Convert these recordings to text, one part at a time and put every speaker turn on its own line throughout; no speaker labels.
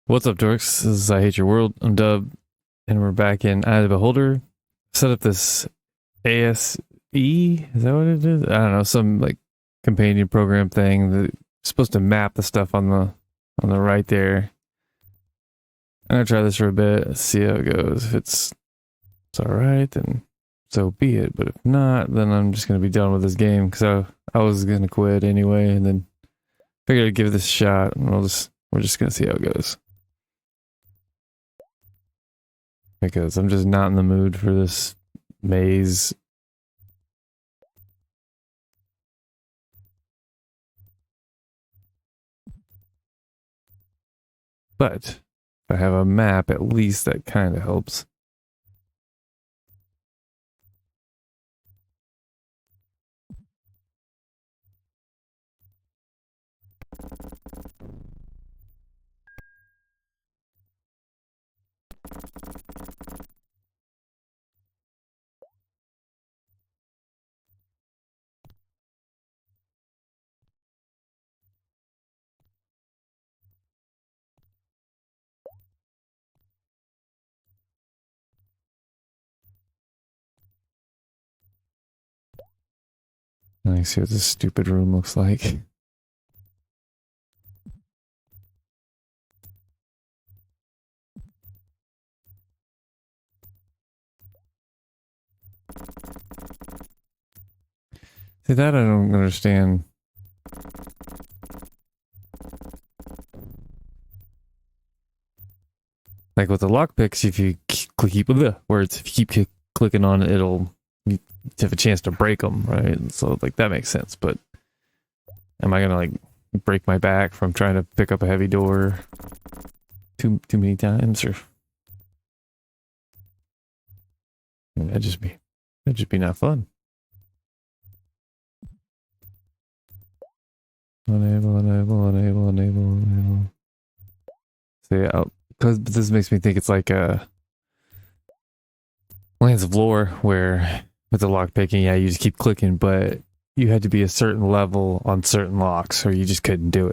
What's up, dorks? This is I Hate Your World. I'm Dub, and we're back in Eye of the Beholder. Set up this ASE. Is that what it is? I don't know, some like companion program thing that's supposed to map the stuff on the right there. I'm gonna try this for a bit, see how it goes. If it's all right, then so be it. But if not, then I'm just gonna be done with this game because I was gonna quit anyway, and then figured I'd give this a shot, and we're just gonna see how it goes. Because I'm just not in the mood for this maze. But if I have a map, at least that kind of helps. Let me see what this stupid room looks like. See, that I don't understand. Like with the lockpicks, if you keep the words, if you keep clicking on it, you have a chance to break them, right? And so like that makes sense. But am I gonna like break my back from trying to pick up a heavy door too many times, or that'd just be not fun. Enable. So yeah, because this makes me think it's like Lands of Lore, where with the lock picking, yeah, you just keep clicking, but you had to be a certain level on certain locks, or you just couldn't do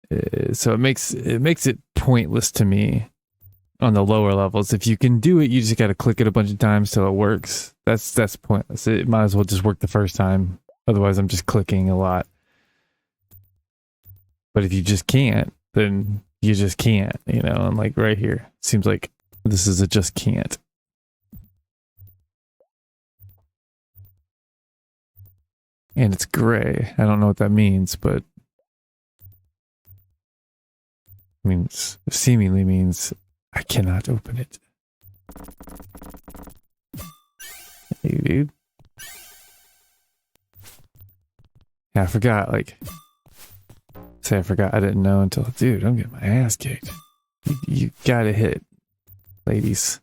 it. So it makes it pointless to me on the lower levels. If you can do it, you just got to click it a bunch of times till it works. That's pointless. It might as well just work the first time. Otherwise, I'm just clicking a lot. But if you just can't, then you just can't, you know, and like right here, seems like this is a just can't. And it's gray. I don't know what that means, but means seemingly means I cannot open it. Hey, dude. Yeah, I forgot, like, say I forgot, I didn't know until, dude, I'm getting my ass kicked. You gotta hit, ladies.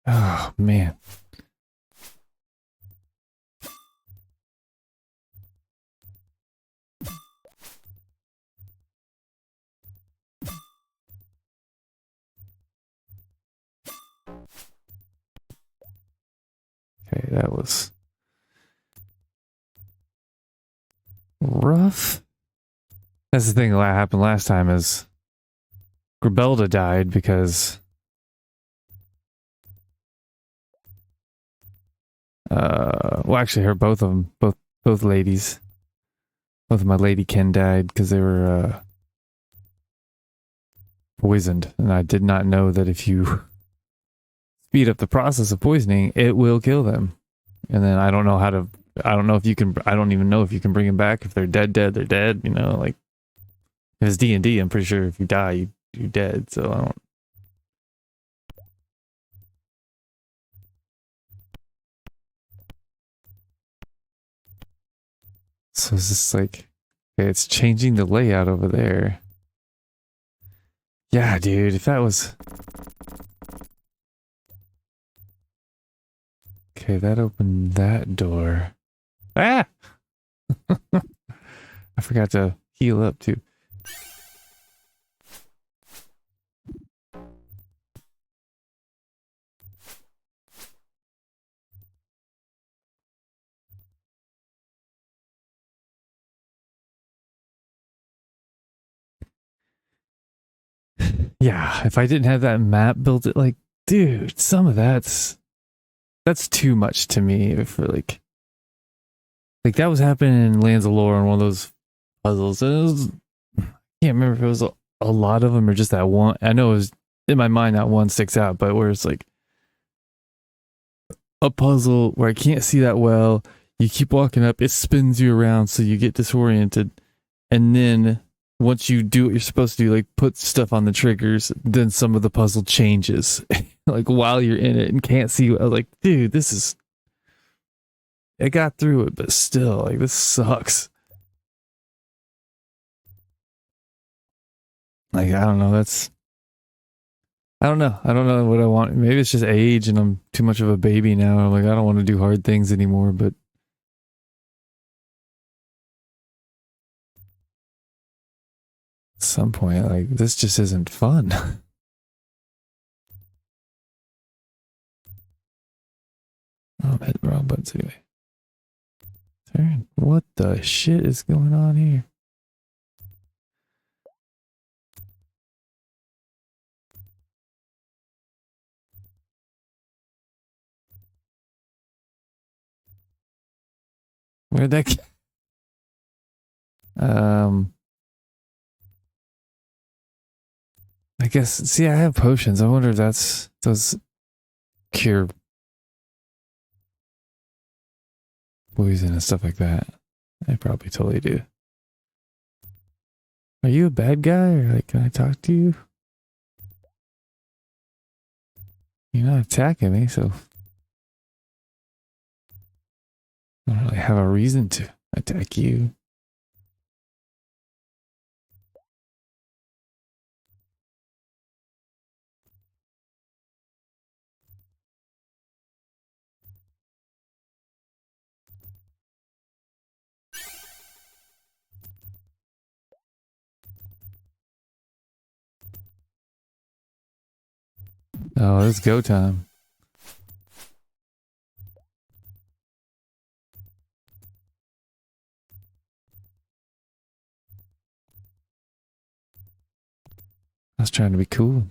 Oh, man. Okay, that was rough. That's the thing that happened last time is Grabelda died because well, actually her both of them, both ladies, both of my lady Ken died because they were poisoned, and I did not know that if you speed up the process of poisoning, it will kill them. And then I don't know how to. I don't know if you can. I don't even know if you can bring them back. If they're dead, they're dead. You know, like if it's D&D, I'm pretty sure if you die, you're dead. So I don't. So it's just like, okay, it's changing the layout over there. Yeah, dude, if that was... Okay, that opened that door. Ah! I forgot to heal up, too. Yeah, if I didn't have that map built, it like, dude, some of that's too much to me for like that was happening in Lands of Lore on one of those puzzles. And it was, I can't remember if it was a lot of them or just that one. I know it was in my mind that one sticks out, but where it's like a puzzle where I can't see that well, you keep walking up, it spins you around so you get disoriented, and then once you do what you're supposed to do, like put stuff on the triggers, then some of the puzzle changes like while you're in it and can't see. I was like, dude, this is, I got through it, but still, like, this sucks. Like, I don't know. I don't know. I don't know what I want. Maybe it's just age and I'm too much of a baby now. I'm like, I don't want to do hard things anymore, but at some point, like, this just isn't fun. Oh, I'm hitting the wrong buttons anyway. Turn. What the shit is going on here? Where'd that get? I guess, see, I have potions. I wonder if those cure poison and stuff like that. I probably totally do. Are you a bad guy, or like, can I talk to you? You're not attacking me, so I don't really have a reason to attack you. Oh, it's go time. I was trying to be cool.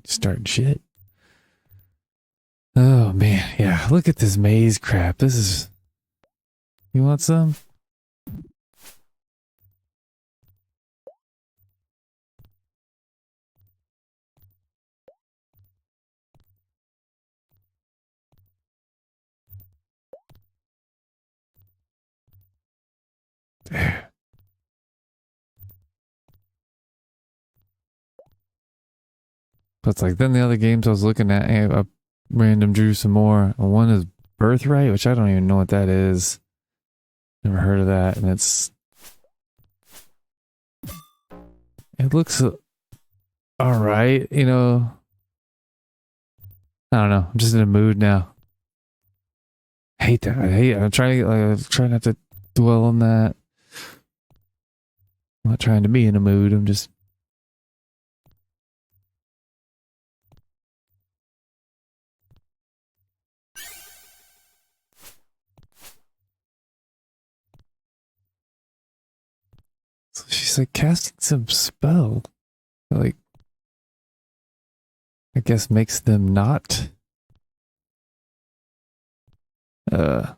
Starting shit. Oh man, yeah. Look at this maze crap. This is. You want some? There. But it's like then the other games I was looking at, I random drew some more. One is Birthright, which I don't even know what that is. Never heard of that, and it looks all right. You know, I don't know. I'm just in a mood now. I hate that. I hate it. I'm trying to try not to dwell on that. I'm not trying to be in a mood. I'm just. So she's like casting some spell. Like, I guess makes them not. Okay,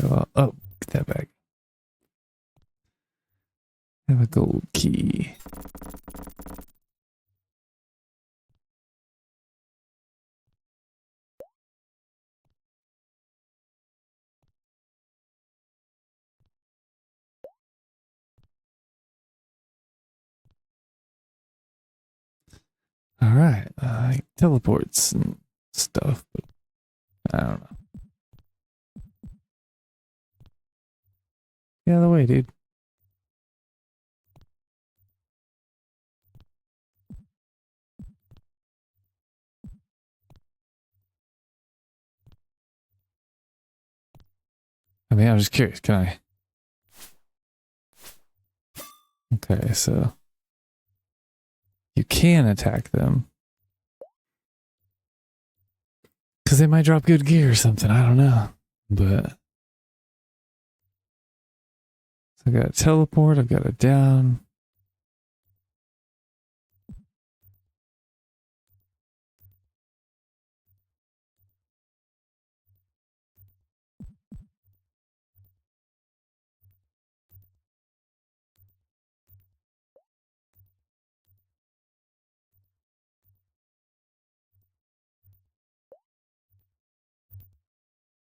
well, oh, get that back. Have a gold key. All right, teleports and stuff, but I don't know. Get out of the way, dude. I mean, I'm just curious. Can I? Okay, so you can attack them because they might drop good gear or something. I don't know, but So I got a teleport, I got a down.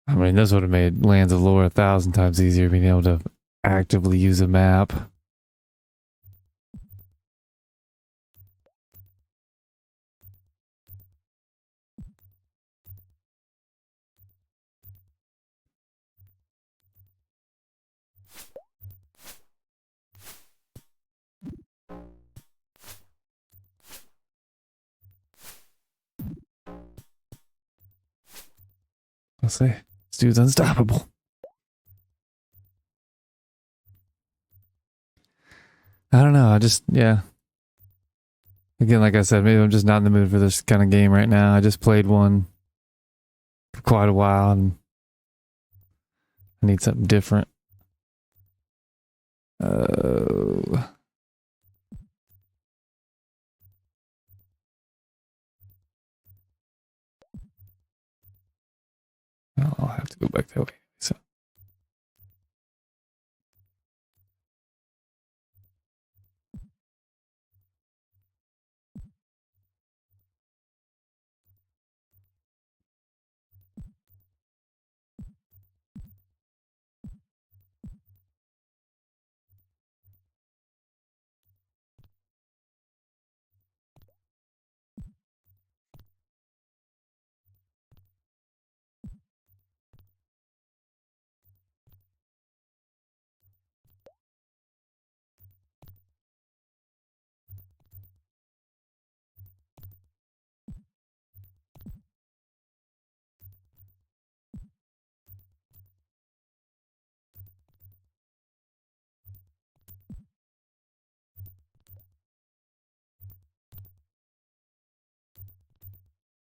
I mean, this would have made Lands of Lore 1,000 times easier being able to actively use a map. I'll say, this dude's unstoppable. I don't know. I just, yeah. Again, like I said, maybe I'm just not in the mood for this kind of game right now. I just played one for quite a while and I need something different. Oh, I'll have to go back that way. So.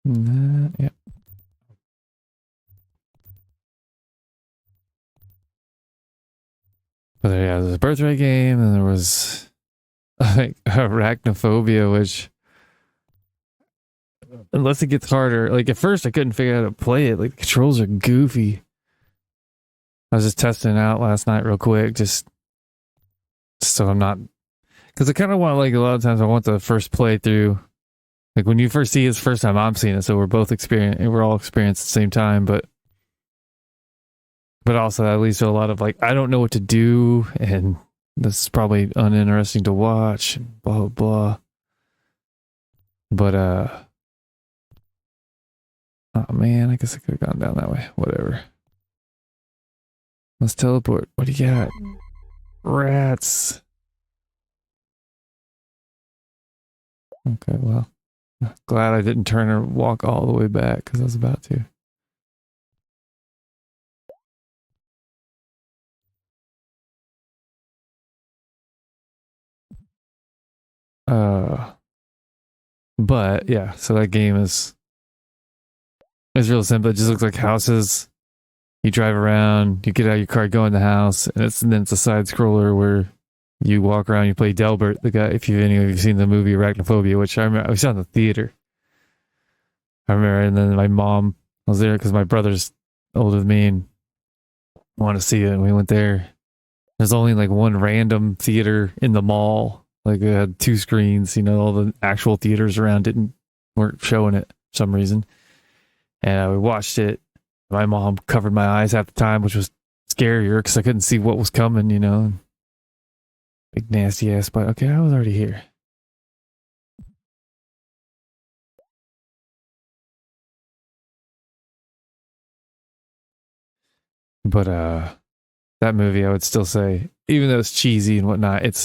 Yeah. But yeah, there's a birthday game, and there was like arachnophobia, which unless it gets harder, like at first I couldn't figure out how to play it. Like the controls are goofy. I was just testing it out last night real quick, just so I'm not, because I kind of want, like a lot of times I want the first playthrough. Like when you first see it, it's the first time I'm seeing it, so we're all experienced at the same time, but also that leads to a lot of like I don't know what to do, and this is probably uninteresting to watch, and blah blah blah. But oh man, I guess I could have gone down that way. Whatever. Let's teleport. What do you got? Rats. Okay, well, glad I didn't turn or walk all the way back because I was about to. Uh, but yeah, so that game is real simple. It just looks like houses. You drive around, you get out of your car, go in the house, and then it's a side scroller where you walk around, you play Delbert, the guy. If any of you've seen the movie Arachnophobia, which I remember, I saw in the theater. I remember, and then my mom was there because my brother's older than me and wanted to see it, and we went there. There's only like one random theater in the mall. Like it had two screens, all the actual theaters around weren't showing it for some reason. And we watched it. My mom covered my eyes half the time, which was scarier because I couldn't see what was coming, Big nasty ass, but okay, I was already here. But that movie, I would still say, even though it's cheesy and whatnot, it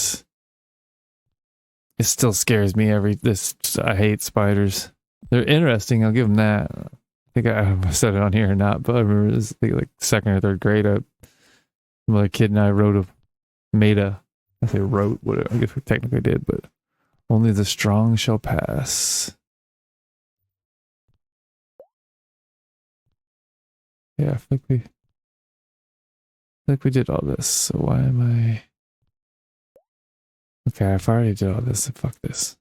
still scares me I hate spiders. They're interesting, I'll give them that. I think I said it on here or not, but I remember it was like second or third grade. My kid and I I say wrote, whatever, I guess we technically did, but only the strong shall pass. Yeah, I think Like we did all this, so why am I... Okay, I've already did all this, so fuck this.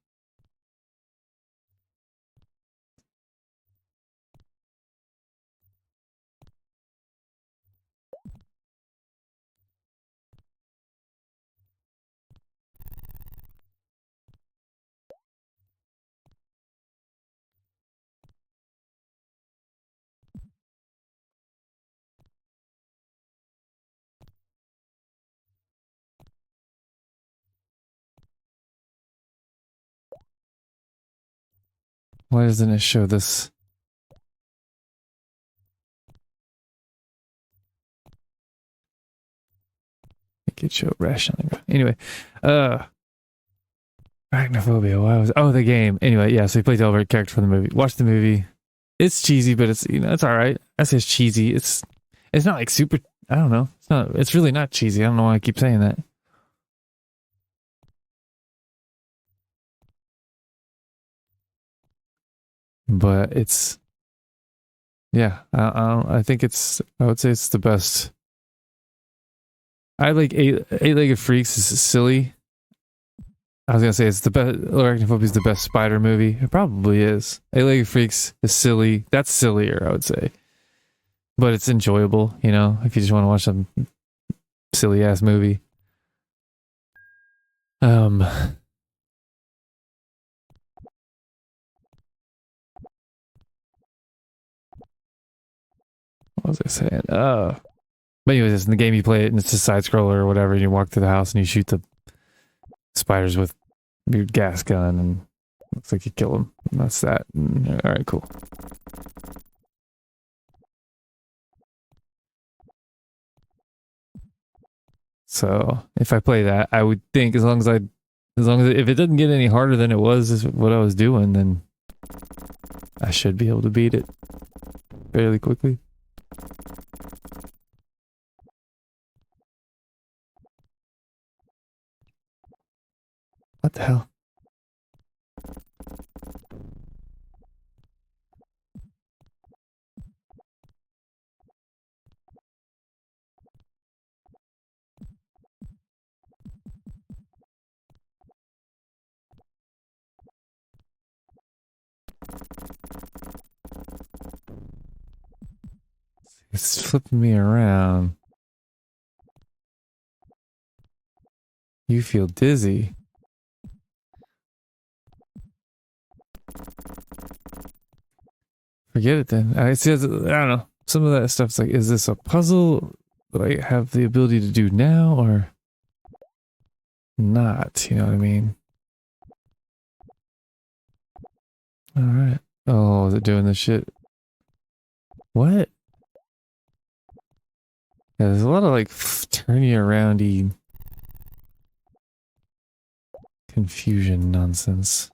Why doesn't it show this? Make it show rationally. Anyway, arachnophobia. Why was... Oh, the game. Anyway, yeah, so he played the overrated character for the movie. Watch the movie. It's cheesy, but it's, you know, it's alright. I say it's cheesy. It's not like super... I don't know. It's really not cheesy. I don't know why I keep saying that. But it's... Yeah, I think it's... I would say it's the best. I like Eight-Legged Freaks is silly. I was gonna say it's the best. Arachnophobia is the best spider movie. It probably is. Eight-Legged Freaks is silly. That's sillier, I would say. But it's enjoyable, you know, if you just want to watch some silly ass movie. What was I saying? But anyways, in the game you play it and it's a side scroller or whatever, and you walk through the house and you shoot the spiders with your gas gun and looks like you kill them. And that's that. All right, cool. So if I play that, I would think as long as if it doesn't get any harder than it was is what I was doing, then I should be able to beat it fairly quickly. What the hell? It's flipping me around. You feel dizzy. Forget it then. I see. I don't know. Some of that stuff's like, is this a puzzle that I have the ability to do now or not? You know what I mean? All right. Oh, is it doing this shit? What? Yeah, there's a lot of like turny aroundy confusion nonsense.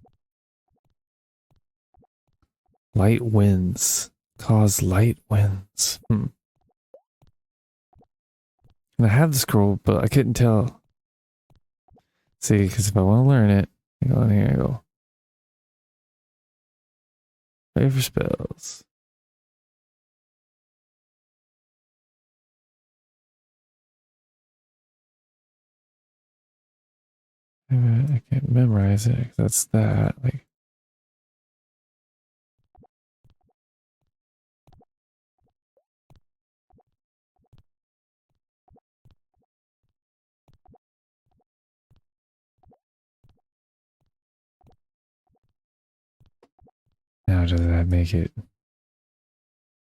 Light winds cause light winds. And I have the scroll, but I couldn't tell. See, because if I want to learn it, I go in here and go. Pray for spells. I can't memorize it because that's that. Like, now does that make it?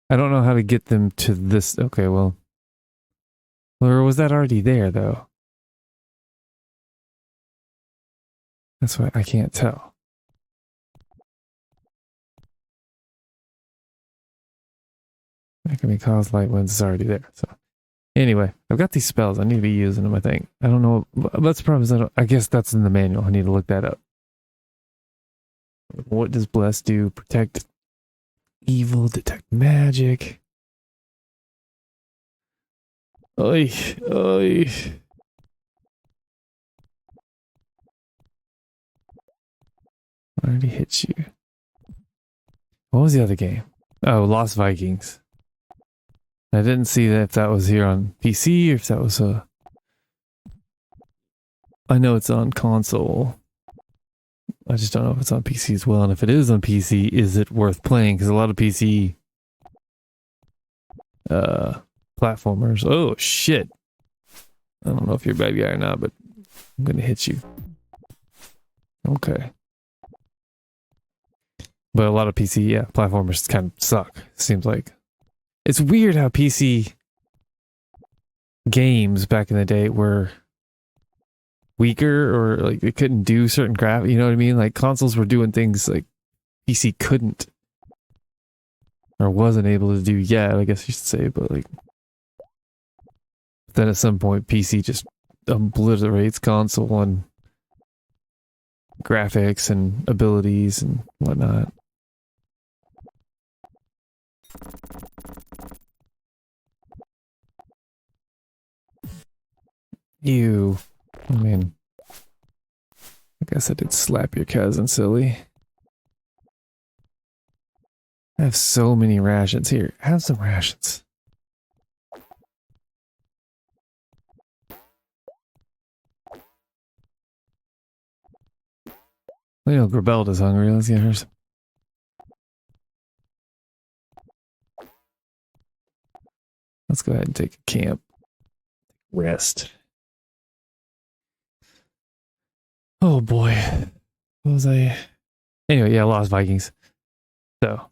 I don't know how to get them to this. Okay, well. Or was that already there though? That's why I can't tell. Making me cause light winds is already there. So anyway, I've got these spells. I need to be using them, I think. I don't know. That's the problem is I guess that's in the manual. I need to look that up. What does bless do? Protect evil, detect magic. Oy, oy. I already hit you. What was the other game? Oh, Lost Vikings. I didn't see that if that was here on PC or if that was a... I know it's on console. I just don't know if it's on PC as well. And if it is on PC, is it worth playing? Because a lot of PC platformers... Oh, shit. I don't know if you're a bad guy or not, but I'm going to hit you. Okay. But a lot of PC, yeah, platformers kind of suck, seems like. It's weird how PC games back in the day were weaker or like they couldn't do certain graphics, you know what I mean? Like consoles were doing things like PC couldn't or wasn't able to do yet, I guess you should say, but like then at some point PC just obliterates console on graphics and abilities and whatnot. You, I mean, I guess I did slap your cousin, silly. I have so many rations here. Have some rations. You know, Grabelda's hungry. Let's get her some. Let's go ahead and take a camp. Rest. Oh boy. What was I? Anyway, yeah, Lost Vikings. So,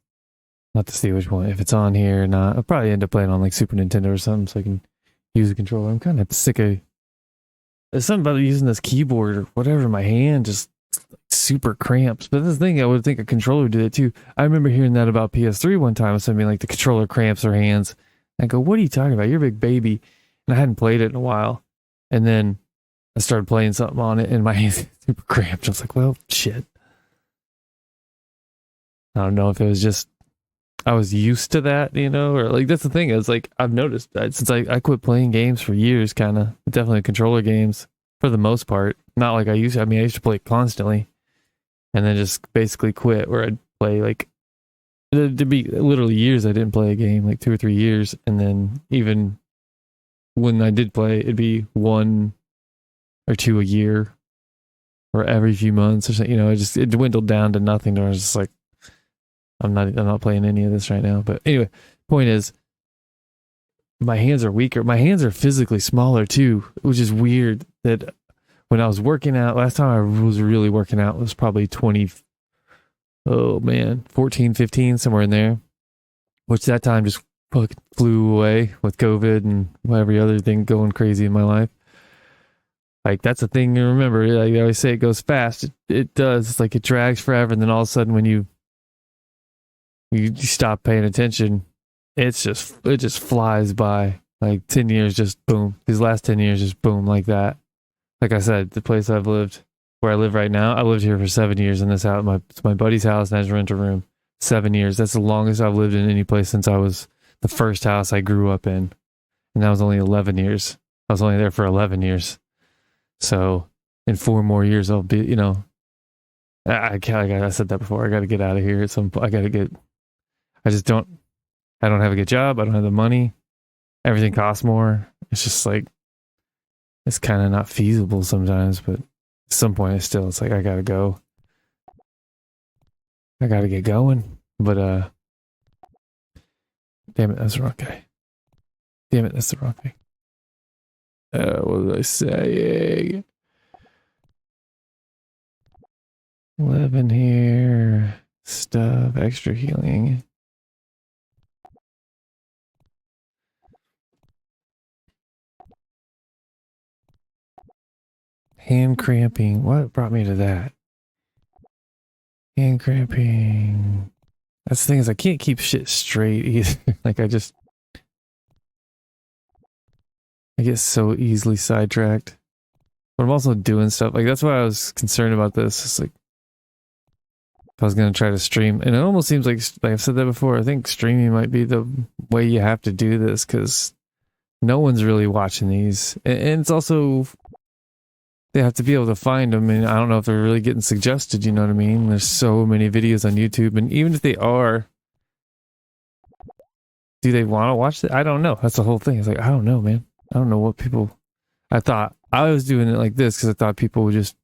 not to see which one. If it's on here or not. I'll probably end up playing on like Super Nintendo or something so I can use the controller. I'm kind of sick of... There's something about using this keyboard or whatever in my hand, just super cramps. But this thing, I would think a controller would do that too. I remember hearing that about PS3 one time. Something like the controller cramps her hands. I go, what are you talking about? You're a big baby. And I hadn't played it in a while. And then I started playing something on it and my hands super cramped. I was like, well, shit. I don't know if it was just I was used to that, you know, or like that's the thing is like I've noticed that since I quit playing games for years, kind of definitely controller games for the most part. Not like I used to. I mean, I used to play constantly and then just basically quit where I'd play like there'd be literally years I didn't play a game, like 2 or 3 years. And then even when I did play, it'd be 1 or 2 a year or every few months or something, you know, it dwindled down to nothing. Or I was just like, I'm not playing any of this right now. But anyway, point is, my hands are weaker. My hands are physically smaller too, which is weird. That when I was working out, last time I was really working out was probably 14, 15, somewhere in there. Which that time just flew away with COVID and every other thing going crazy in my life. Like that's a thing you remember. Like I always say, it goes fast. It does. It's like it drags forever, and then all of a sudden, when you stop paying attention, it just flies by. Like 10 years, just boom. These last 10 years, just boom, like that. Like I said, the place I've lived, where I live right now, I lived here for 7 years in this house. It's my buddy's house, and I just rent a room. 7 years. That's the longest I've lived in any place since I was the first house I grew up in, and that was only 11 years. I was only there for 11 years. So in 4 more years, I'll be, you know, I said that before. I got to get out of here at some point. I don't have a good job. I don't have the money. Everything costs more. It's just like, it's kind of not feasible sometimes, but at some point it's like, I got to go. I got to get going. But, damn it, that's the wrong guy. Damn it, that's the wrong thing. What was I saying? 11 here. Stuff, extra healing. Hand cramping. What brought me to that? Hand cramping. That's the thing is I can't keep shit straight either. Like I get so easily sidetracked. But I'm also doing stuff. Like that's why I was concerned about this. It's like if I was going to try to stream. And it almost seems like I've said that before, I think streaming might be the way you have to do this because no one's really watching these. And it's also... They have to be able to find them, and I don't know if they're really getting suggested, you know what I mean? There's so many videos on YouTube, and even if they are, do they want to watch it? I don't know. That's the whole thing. It's like, I don't know, man. I don't know what people. I thought I was doing it like this because I thought people would just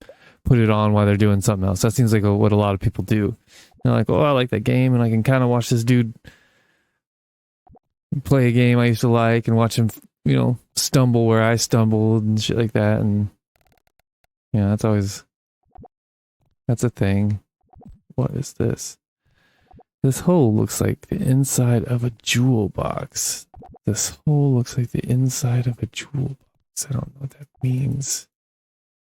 put it on while they're doing something else. That seems like what a lot of people do. They're like, oh, I like that game, and I can kind of watch this dude play a game I used to like and watch him, stumble where I stumbled and shit like that. And yeah, that's a thing. What is this? This hole looks like the inside of a jewel box. This hole looks like the inside of a jewel box. I don't know what that means.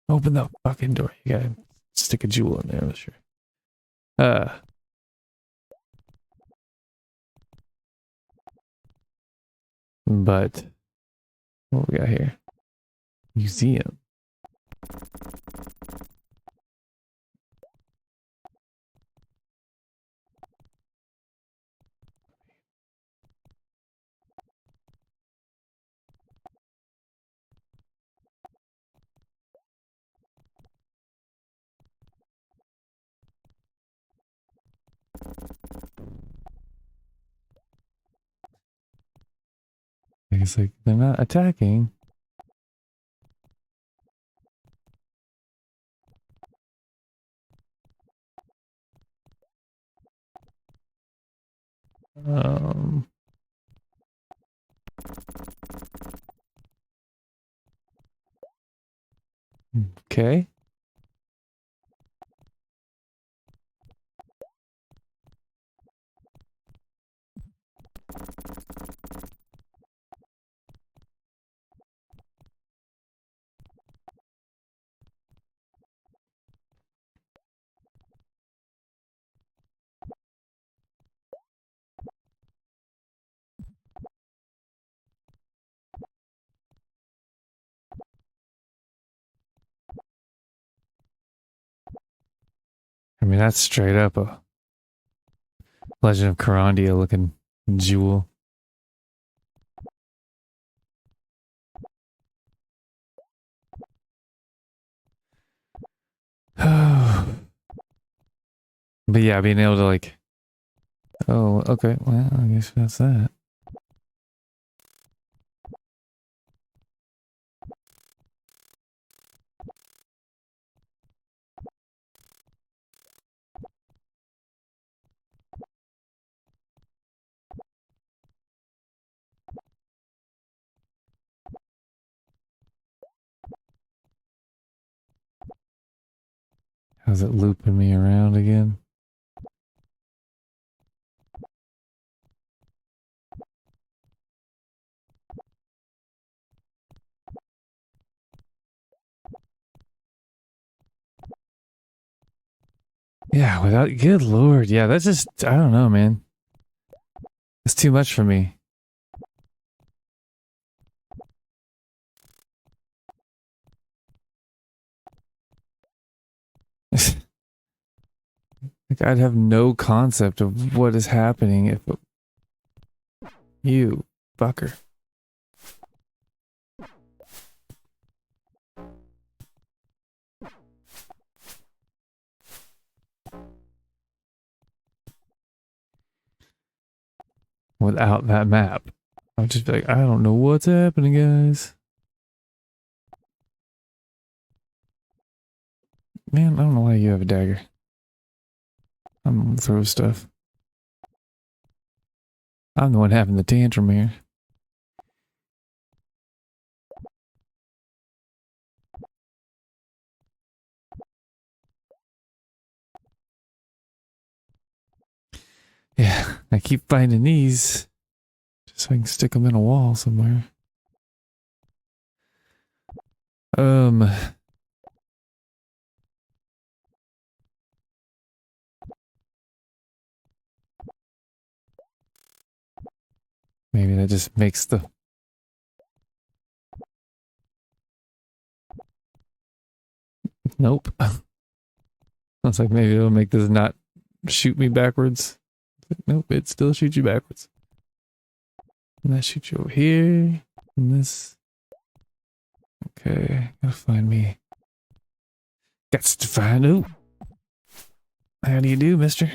Open the fucking door. You gotta stick a jewel in there, I'm sure. But what we got here? Museum. It's like they're not attacking. Okay. I mean, that's straight up a Legend of Carandia looking jewel. But yeah, being able to like, oh, okay, well, I guess that's that. How's it looping me around again? Yeah, without, good lord. Yeah, that's just, I don't know, man. It's too much for me. Like, I'd have no concept of what is happening if you fucker. Without that map, I would just be like, I don't know what's happening, guys. Man, I don't know why you have a dagger. I'm gonna throw stuff. I'm the one having the tantrum here. Yeah, I keep finding these just so I can stick them in a wall somewhere. Maybe that just makes the... Nope. I was like, maybe it'll make this not shoot me backwards. Nope, it still shoots you backwards. And that shoots you over here. And this... Okay, gotta find me. Gots to find... Ooh. How do you do, mister?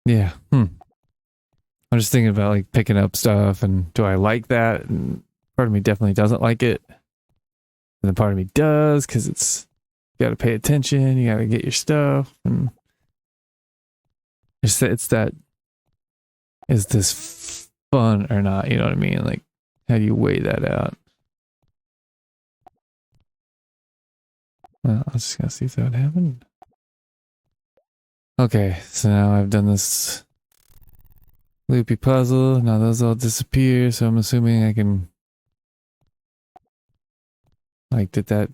Yeah. I'm just thinking about like picking up stuff and do I like that? And part of me definitely doesn't like it. And then part of me does because it's you got to pay attention, you got to get your stuff, and it's that is this fun or not? You know what I mean? Like, how do you weigh that out? Well, I was just gonna see if that would happen. Okay, so now I've done this loopy puzzle. Now those all disappear, so I'm assuming I can like did that.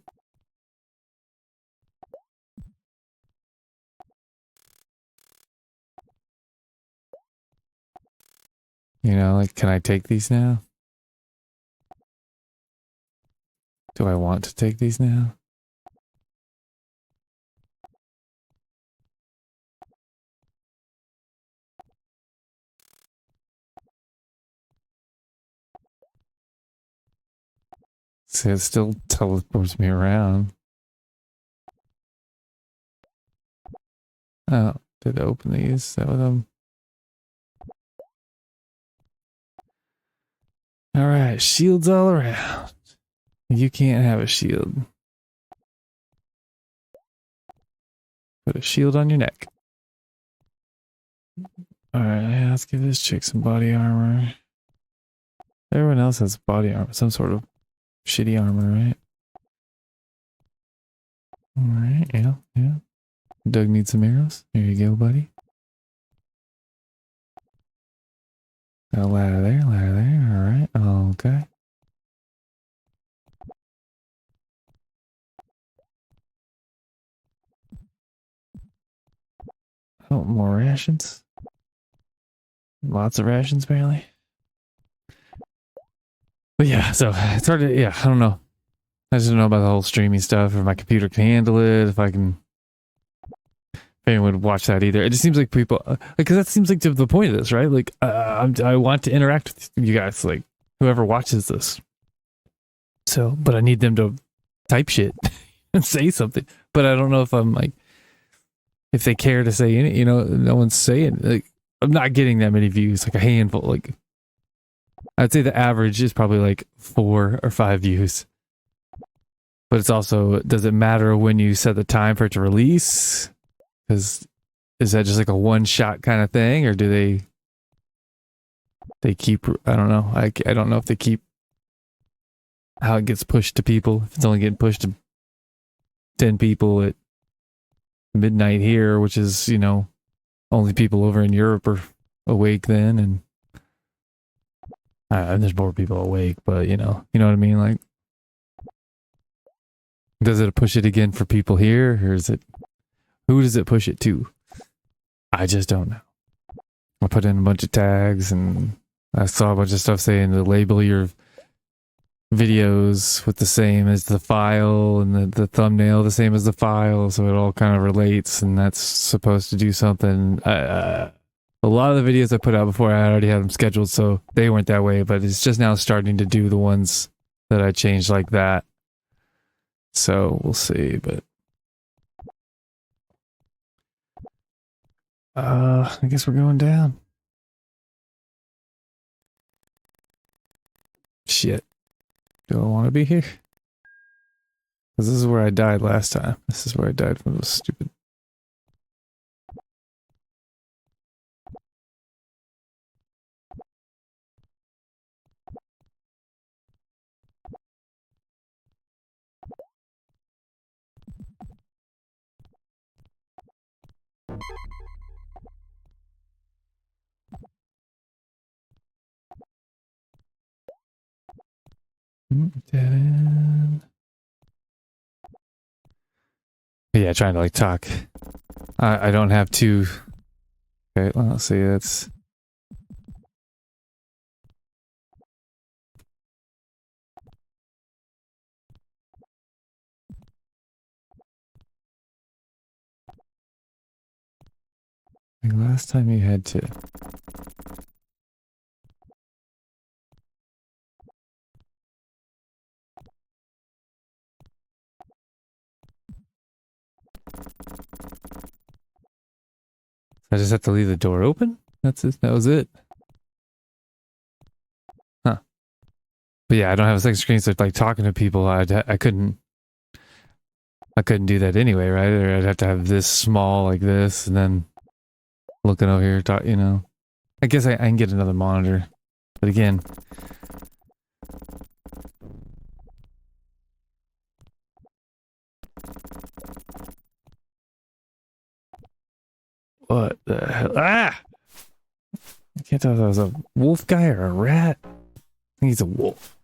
You know, like can I take these now? Do I want to take these now? So it still teleports me around. Oh, did I open these? Is that what I'm... Alright, shields all around. You can't have a shield. Put a shield on your neck. Alright, let's give this chick some body armor. Everyone else has body armor, some sort of shitty armor, right? Alright, yeah. Doug needs some arrows. Here you go, buddy. Got a ladder there, alright, okay. Oh, more rations. Lots of rations, apparently. But yeah, so it's hard to, yeah, I don't know. I just don't know about the whole streaming stuff, if my computer can handle it, if I can, if anyone would watch that either. It just seems like people, because that seems like the point of this, right? Like, I want to interact with you guys, like, whoever watches this. So, but I need them to type shit and say something. But I don't know if I'm like, if they care to say any, you know, no one's saying, like, I'm not getting that many views, like a handful, like, I'd say the average is probably like 4 or 5 views. But it's also, does it matter when you set the time for it to release? Because is that just like a one shot kind of thing, or do they keep? I don't know. I don't know if they keep how it gets pushed to people. If it's only getting pushed to 10 people at midnight here, which is, you know, only people over in Europe are awake then, and there's more people awake, but you know what I mean. Like, does it push it again for people here, or is it? Who does it push it to? I just don't know. I put in a bunch of tags and I saw a bunch of stuff saying to label your videos with the same as the file and the thumbnail the same as the file, so it all kind of relates, and that's supposed to do something. A lot of the videos I put out before, I already had them scheduled, so they weren't that way, but it's just now starting to do the ones that I changed like that. So we'll see, but I guess we're going down. Shit. Do I want to be here? Because this is where I died last time. This is where I died from those stupid... Dead end. Yeah, trying to like talk. I don't have to... Okay, well, let's see, that's... Like last time you had to... I just have to leave the door open? That's it. That was it. Huh. But yeah, I don't have a second screen, so like talking to people, I couldn't do that anyway, right? Or I'd have to have this small like this, and then looking over here, talk. I guess I can get another monitor, but again, what the hell? Ah! I can't tell if that was a wolf guy or a rat. I think he's a wolf.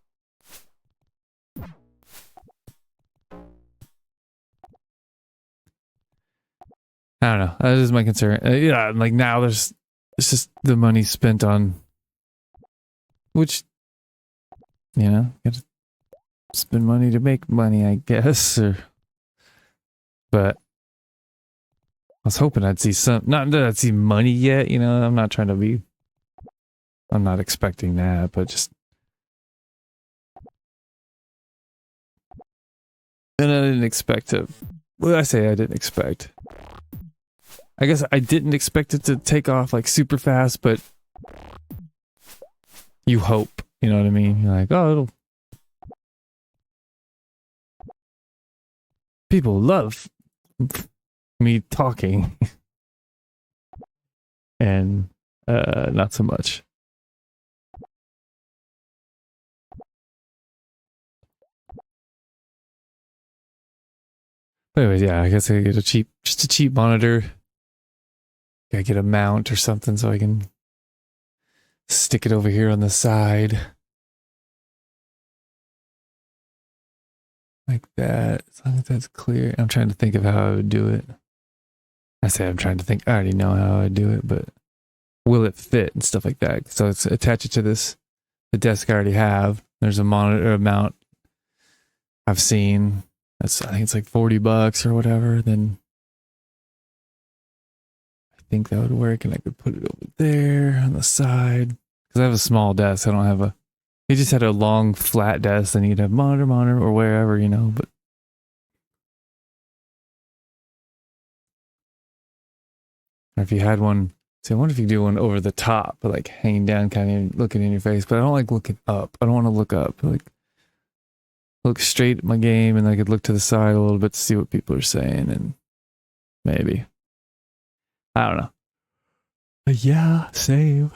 I don't know. That is my concern. Yeah, like now it's just the money spent on, which, gotta spend money to make money, I guess. But I was hoping I'd see not that I'd see money yet. I'm not trying to be. I'm not expecting that, but just. And I didn't expect to. What did I say? I didn't expect. I guess I didn't expect it to take off like super fast, but you hope. You know what I mean? You're like, oh, people love me talking, and not so much. But anyways, yeah, I guess I get just a cheap monitor. Gotta get a mount or something so I can stick it over here on the side. Like that. As long as that's clear. I'm trying to think of how I would do it. I say I'm trying to think. I already know how I would do it, but will it fit and stuff like that? So it's attach it to the desk I already have. There's a monitor mount I've seen. I think it's like $40 or whatever. Then I think that would work, and I could put it over there on the side because I have a small desk. I don't have a. He just had a long flat desk, and you'd have monitor, or wherever, But or if you had one, see, I wonder if you do one over the top, but like hanging down, kind of looking in your face. But I don't like looking up. I don't want to look up. Like look straight at my game, and I could look to the side a little bit to see what people are saying, and maybe I don't know. But yeah, save.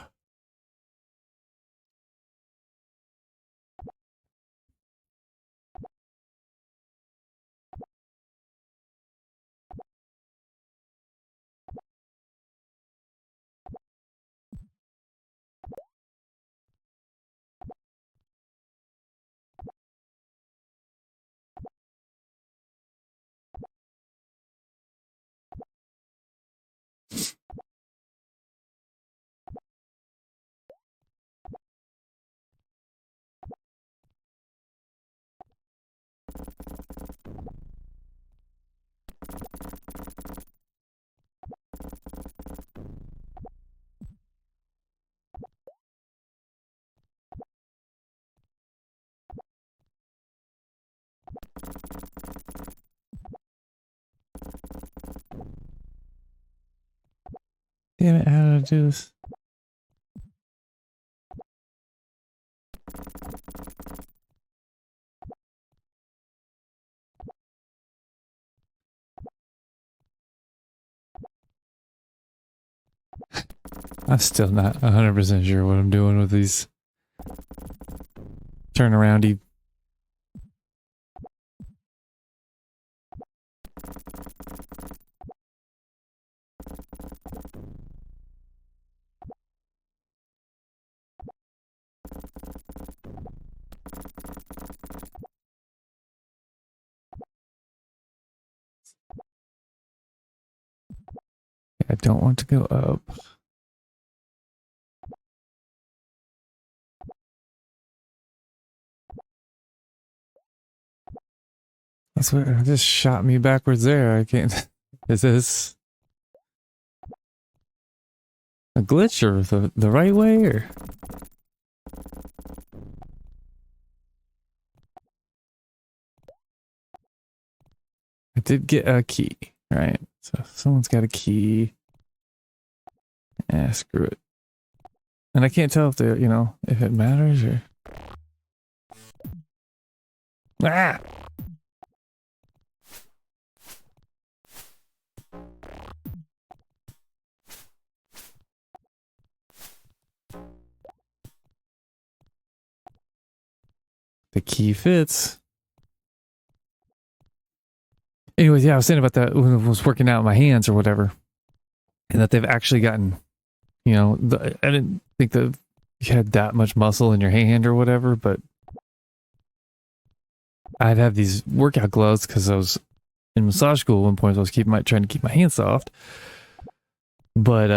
Damn it, how did I do this? I'm still not 100% sure what I'm doing with these turnaroundy. I don't want to go up. That's what it just shot me backwards there. I can't. Is this a glitch or the right way or? I did get a key, right? So someone's got a key. Screw it. And I can't tell if they, if it matters or. Ah! The key fits. Anyways, yeah, I was saying about that when I was working out my hands or whatever, and that they've actually gotten, I didn't think that you had that much muscle in your hand or whatever, but I'd have these workout gloves because I was in massage school at one point. So I was trying to keep my hands soft, but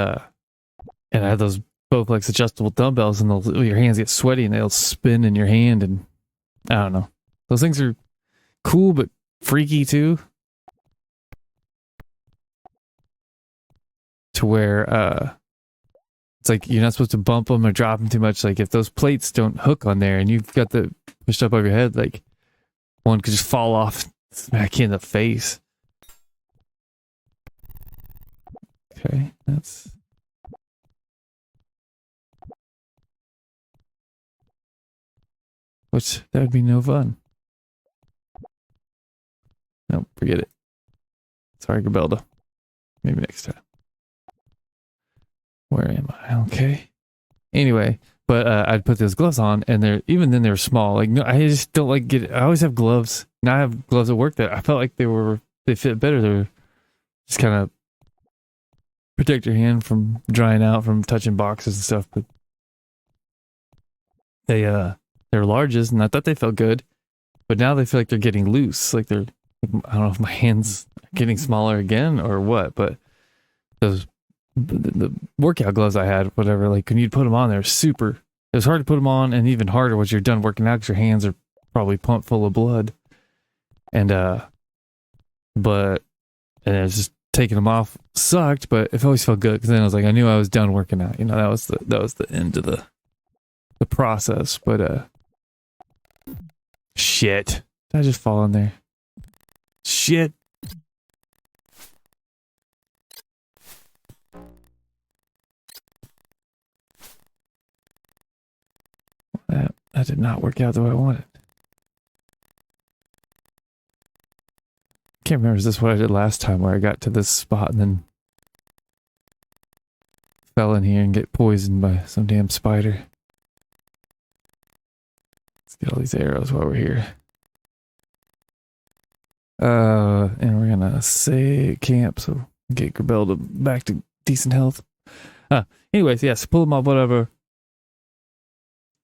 and I had those Bowflex adjustable dumbbells, and your hands get sweaty and they'll spin in your hand, and I don't know. Those things are cool but freaky too. To where it's like you're not supposed to bump them or drop them too much. Like if those plates don't hook on there and you've got the pushed up over your head, like one could just fall off, smack you in the face. Okay, that would be no fun. No, forget it. Sorry, Gabelda. Maybe next time. Where am I? Okay. Anyway, but I'd put those gloves on, and they were small. Like no, I just don't like get. I always have gloves. Now I have gloves at work that I felt like they fit better. They're just kind of protect your hand from drying out from touching boxes and stuff. But they're larges, and I thought they felt good, but now they feel like they're getting loose. Like I don't know if my hands are getting smaller again or what, but those the workout gloves I had, whatever, like when you'd put them on, they're super. It was hard to put them on, and even harder once you're done working out because your hands are probably pumped full of blood. And but it was just taking them off sucked, but it always felt good because then I was like, I knew I was done working out. That was the end of the process. But shit, did I just fall in there? Shit. That did not work out the way I wanted. Can't remember, is this what I did last time where I got to this spot and then fell in here and get poisoned by some damn spider? Let's get all these arrows while we're here. And we're gonna say camp so get Grabelda back to decent health. Anyways, yes, pull them off, whatever.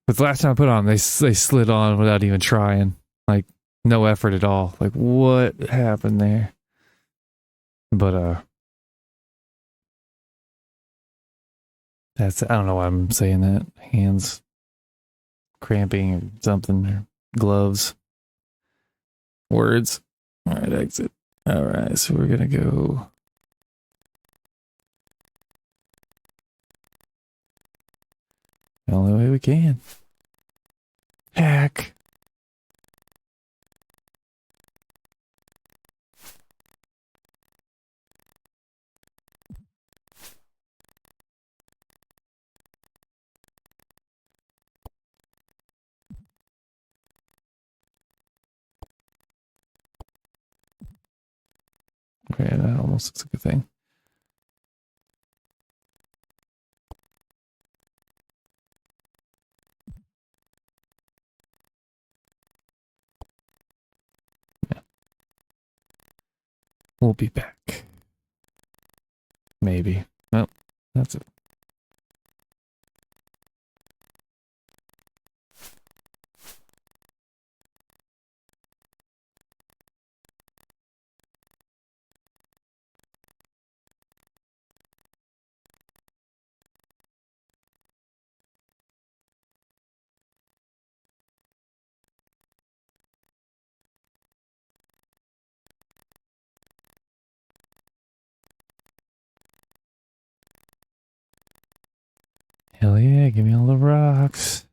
But the last time I put on, they slid on without even trying. Like, no effort at all. Like, what happened there? But, I don't know why I'm saying that. Hands cramping or something, or gloves. Words. All right, exit. All right, so we're gonna go. The only way we can. Hack. Okay, that almost looks like a thing. Yeah. We'll be back. Maybe. Nope. That's it. Hell yeah, give me all the rocks.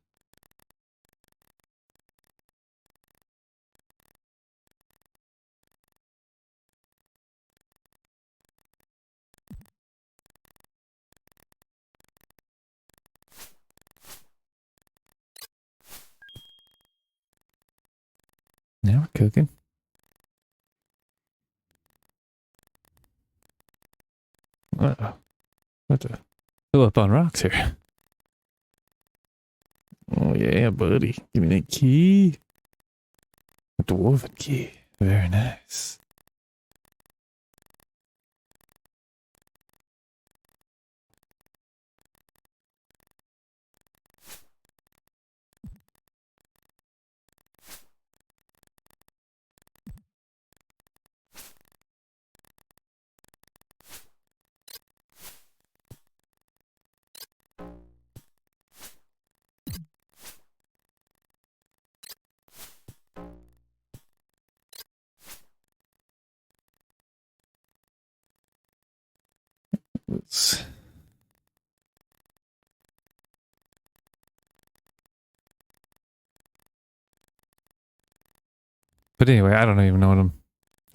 cooking. What the? Fill up on rocks here. Oh yeah, buddy. Give me that key. A dwarven key. Very nice. Let's... But anyway, I don't even know what I'm...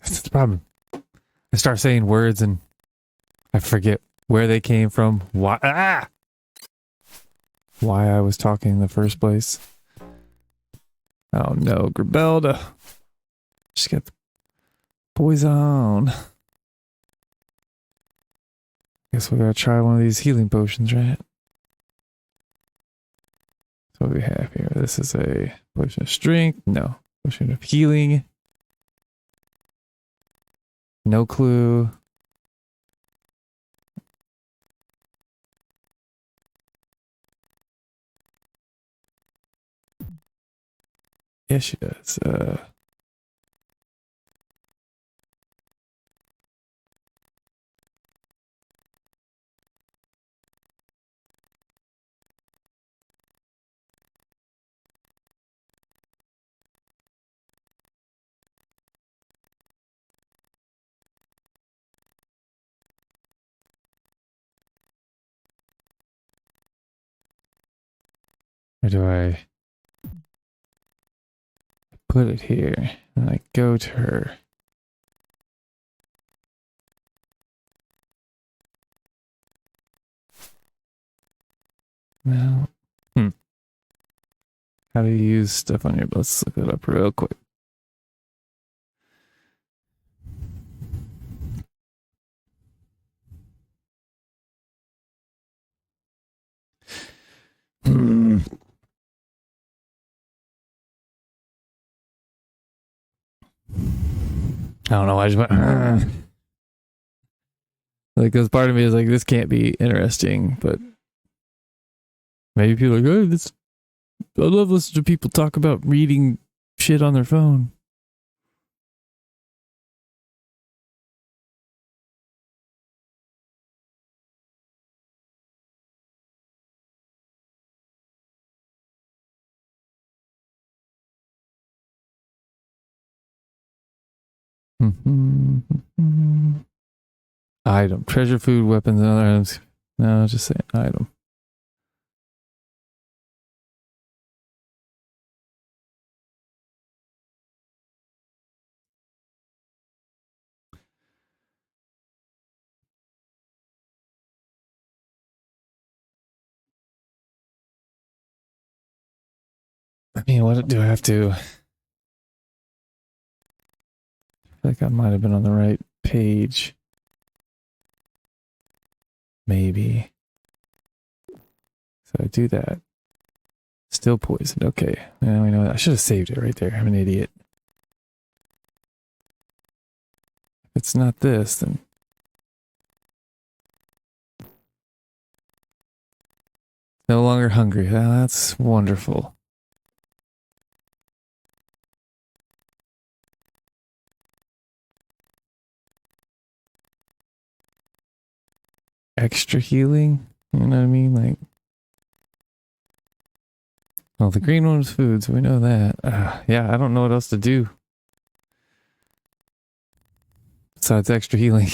That's the problem. I start saying words and I forget where they came from, why I was talking in the first place. Oh no, Gribelda. Just got the poison. Guess we gotta try one of these healing potions, right? So what do we have here? This is a potion of strength. No. Potion of healing. No clue. Yeah, she does. Where do I put it here? And I go to her. No. How do you use stuff on your... Let's look it up real quick. I don't know. I just went... Like, because part of me is like, this can't be interesting, but maybe people are like, oh, this... I love listening to people talk about reading shit on their phone. Item. Treasure, food, weapons, and other items. No, just say item. I mean, what do I have to... I feel like I might have been on the right page. Maybe. So I do that. Still poisoned. Okay. Now we know that. I should have saved it right there. I'm an idiot. If it's not this, then... No longer hungry. Oh, that's wonderful. Extra healing? You know what I mean? Like... Well, the green one was food, so we know that. Yeah, I don't know what else to do. Besides extra healing.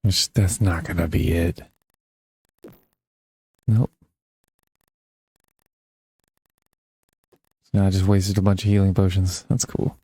Which, that's not gonna be it. Nope. So now I just wasted a bunch of healing potions. That's cool.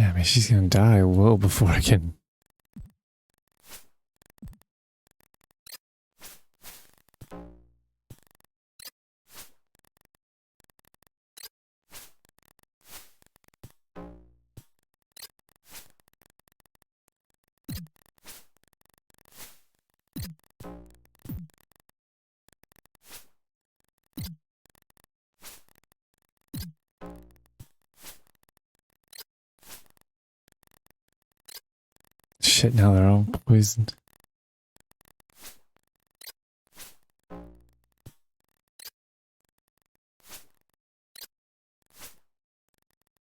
Yeah, I mean, she's gonna die well before I can. Shit, now they're all poisoned.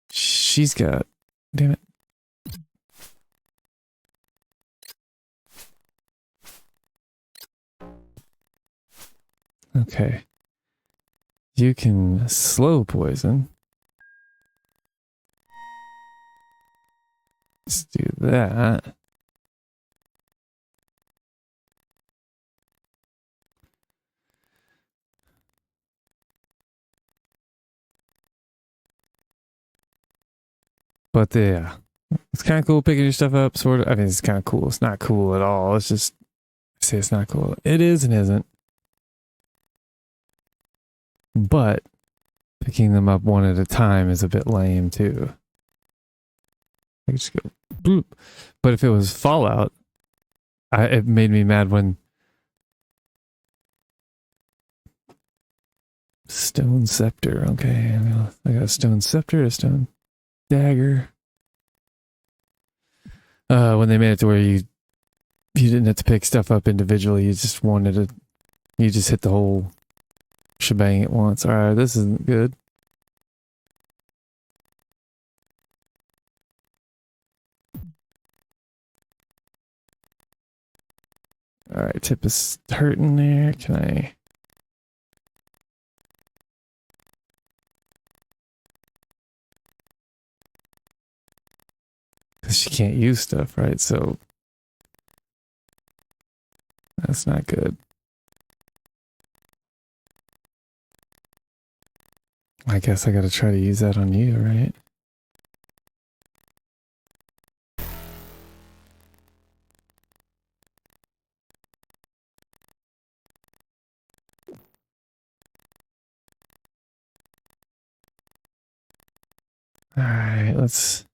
She's got. Damn it. Okay. You can slow poison. Let's do that. But yeah, it's kind of cool picking your stuff up, sort of. I mean, it's kind of cool. It's not cool at all. It's just, I say it's not cool. It is and isn't. But picking them up one at a time is a bit lame too. I just go bloop. But if it was Fallout, it made me mad when stone scepter. Okay, I got a stone scepter, a stone dagger. When they made it to where you didn't have to pick stuff up individually, you just wanted to, you just hit the whole shebang at once. All right, this isn't good. All right, tip is hurting there. Can I? Because she can't use stuff, right? So that's not good. I guess I got to try to use that on you, right? All right, let's.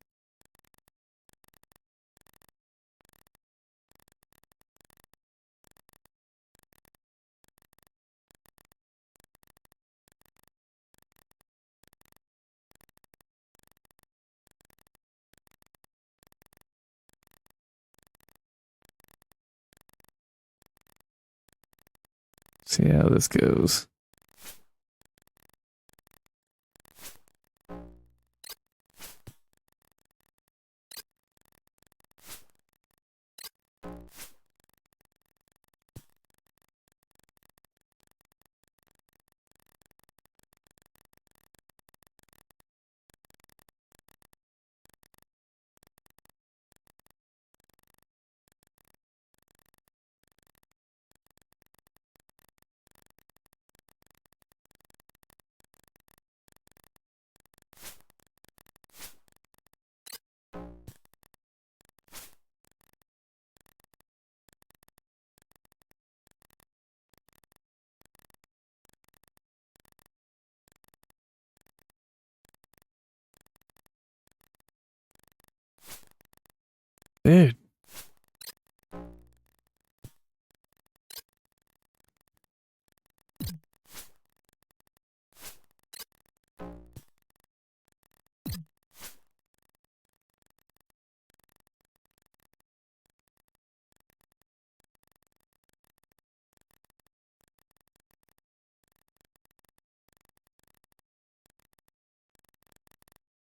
See how this goes. Dude.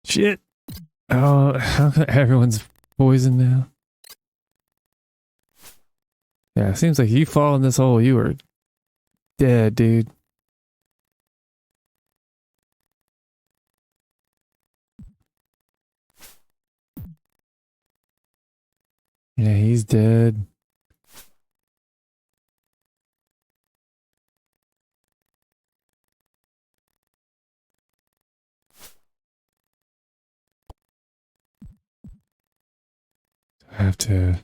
Shit. Oh, everyone's poisoned now. Yeah, it seems like you fall in this hole, you are dead, dude. Yeah, he's dead. have to...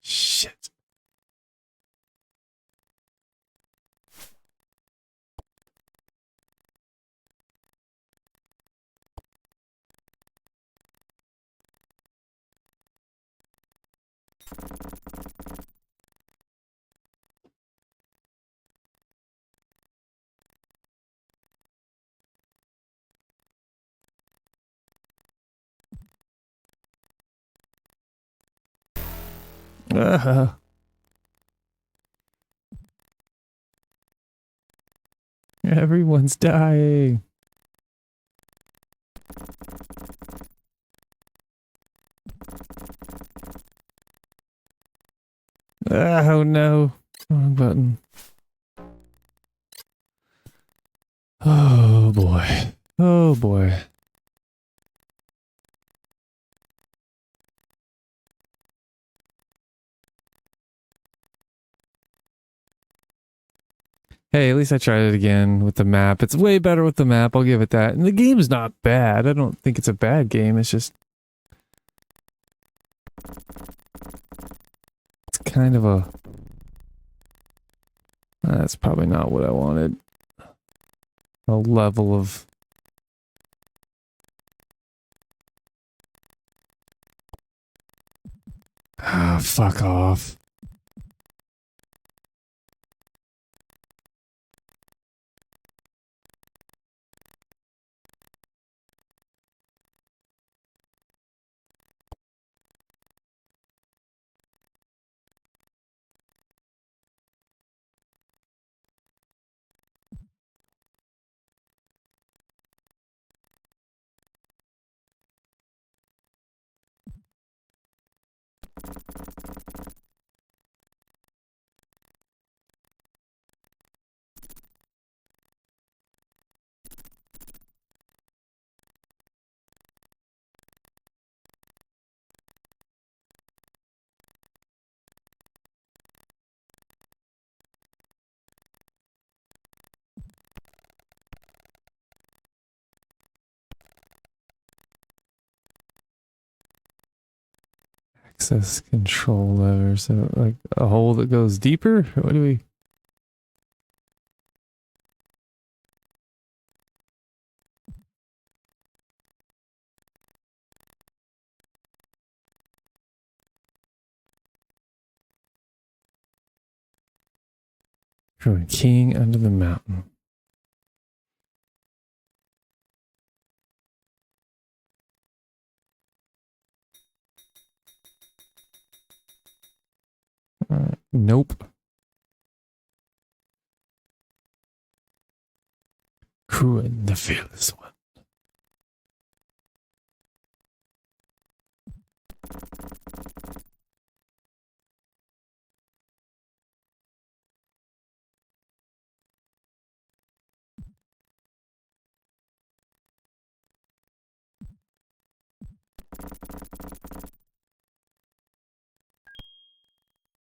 Shit. Uh, everyone's dying. Oh no. Wrong button. Oh boy. Oh boy. Hey, at least I tried it again with the map. It's way better with the map, I'll give it that. And the game's not bad. I don't think it's a bad game. It's just... It's kind of a... That's probably not what I wanted. A level of... Ah, fuck off. Access control lever. So, like, a hole that goes deeper? What do we... King under the mountain. Nope. Kuin, the fearless one.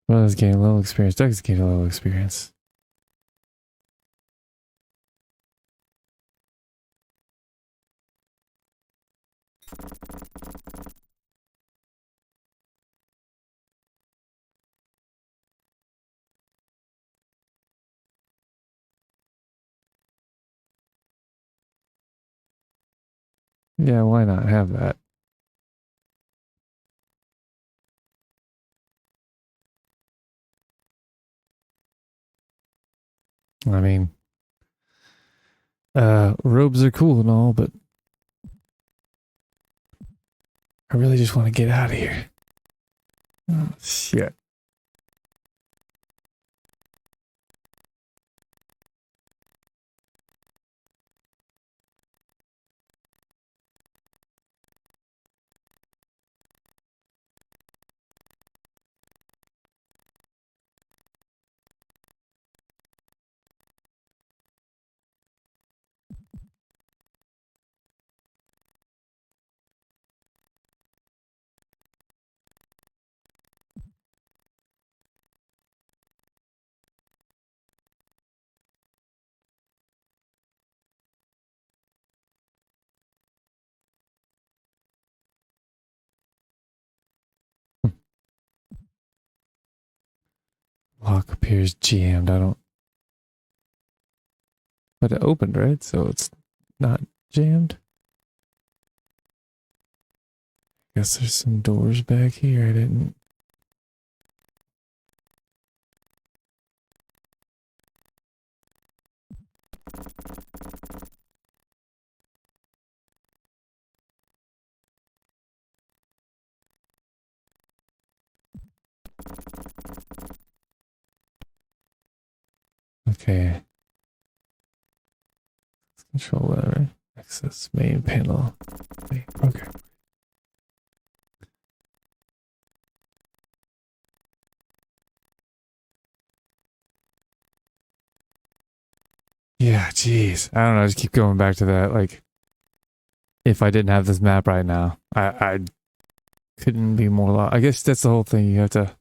Well, let's gain a level experience. Doug's gained a level experience. Yeah, why not have that? I mean, robes are cool and all, but I really just want to get out of here. Oh, shit. Lock appears jammed. I don't. But it opened, right? So it's not jammed. Guess there's some doors back here. I didn't. Okay. Let's control whatever. Access main panel. Okay. Yeah, jeez. I don't know. I just keep going back to that. Like, if I didn't have this map right now, I couldn't be more lost. I guess that's the whole thing. You have to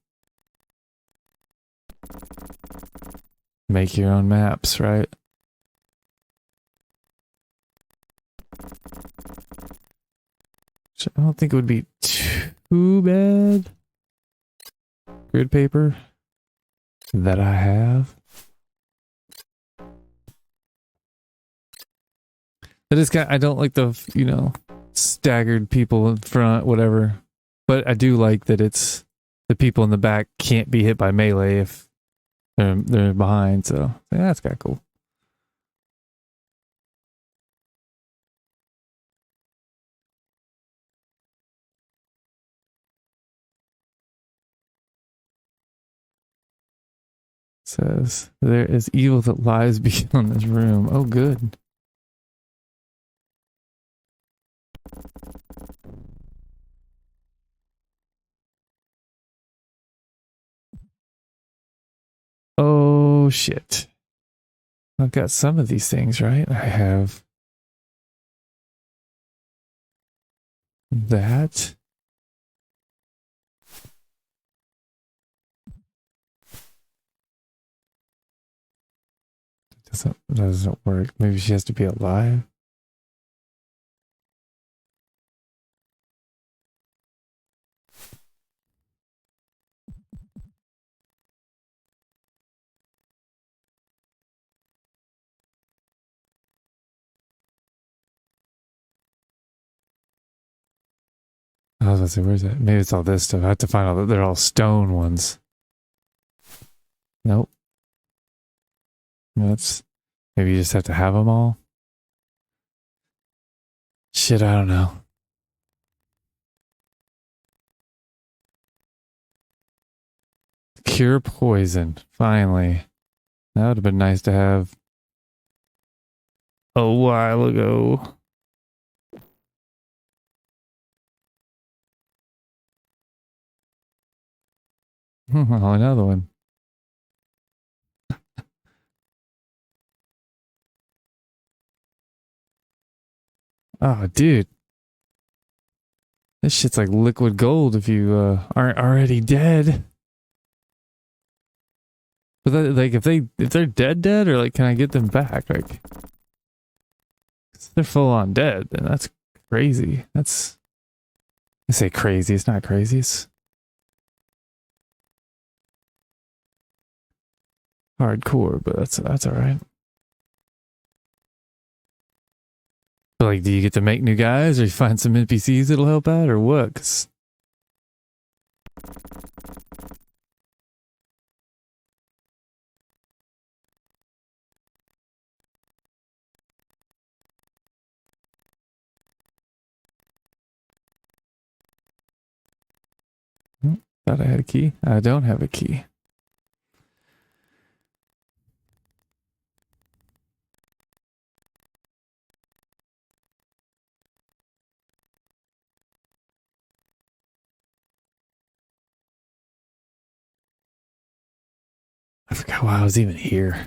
make your own maps, right? I don't think it would be too bad. Grid paper that I have. I don't like the, staggered people in front, whatever. But I do like that it's the people in the back can't be hit by melee if they're behind. So yeah, that's kind of cool. It says there is evil that lies beyond this room. Oh, good. Oh, shit. I've got some of these things, right? I have that. Doesn't work. Maybe she has to be alive. I was about to say, where's that? Maybe it's all this stuff. I have to find out that they're all stone ones. Nope. That's maybe you just have to have them all. Shit, I don't know. Cure poison. Finally. That would have been nice to have a while ago. Oh, another one. Oh, dude. This shit's like liquid gold if you aren't already dead. But that, like, if they're dead, or like, can I get them back? Like, if they're full on dead, then that's crazy. I say crazy. It's not crazy. It's hardcore, but that's all right. But like, do you get to make new guys, or you find some NPCs that'll help out, or what? 'Cause thought I had a key. I don't have a key. I forgot why I was even here.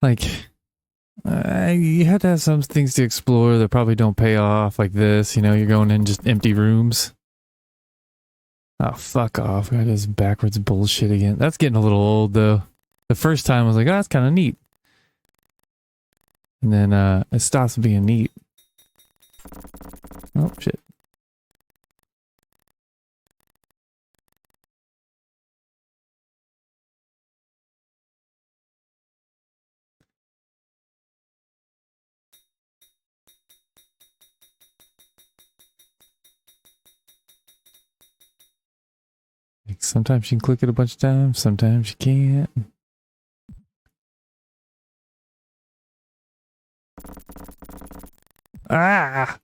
Like, you have to have some things to explore that probably don't pay off, like this. You're going in just empty rooms. Oh, fuck off. Got this backwards bullshit again. That's getting a little old, though. The first time I was like, oh, that's kind of neat. And then it stops being neat. Oh, shit. Like sometimes you can click it a bunch of times, sometimes you can't. Ah!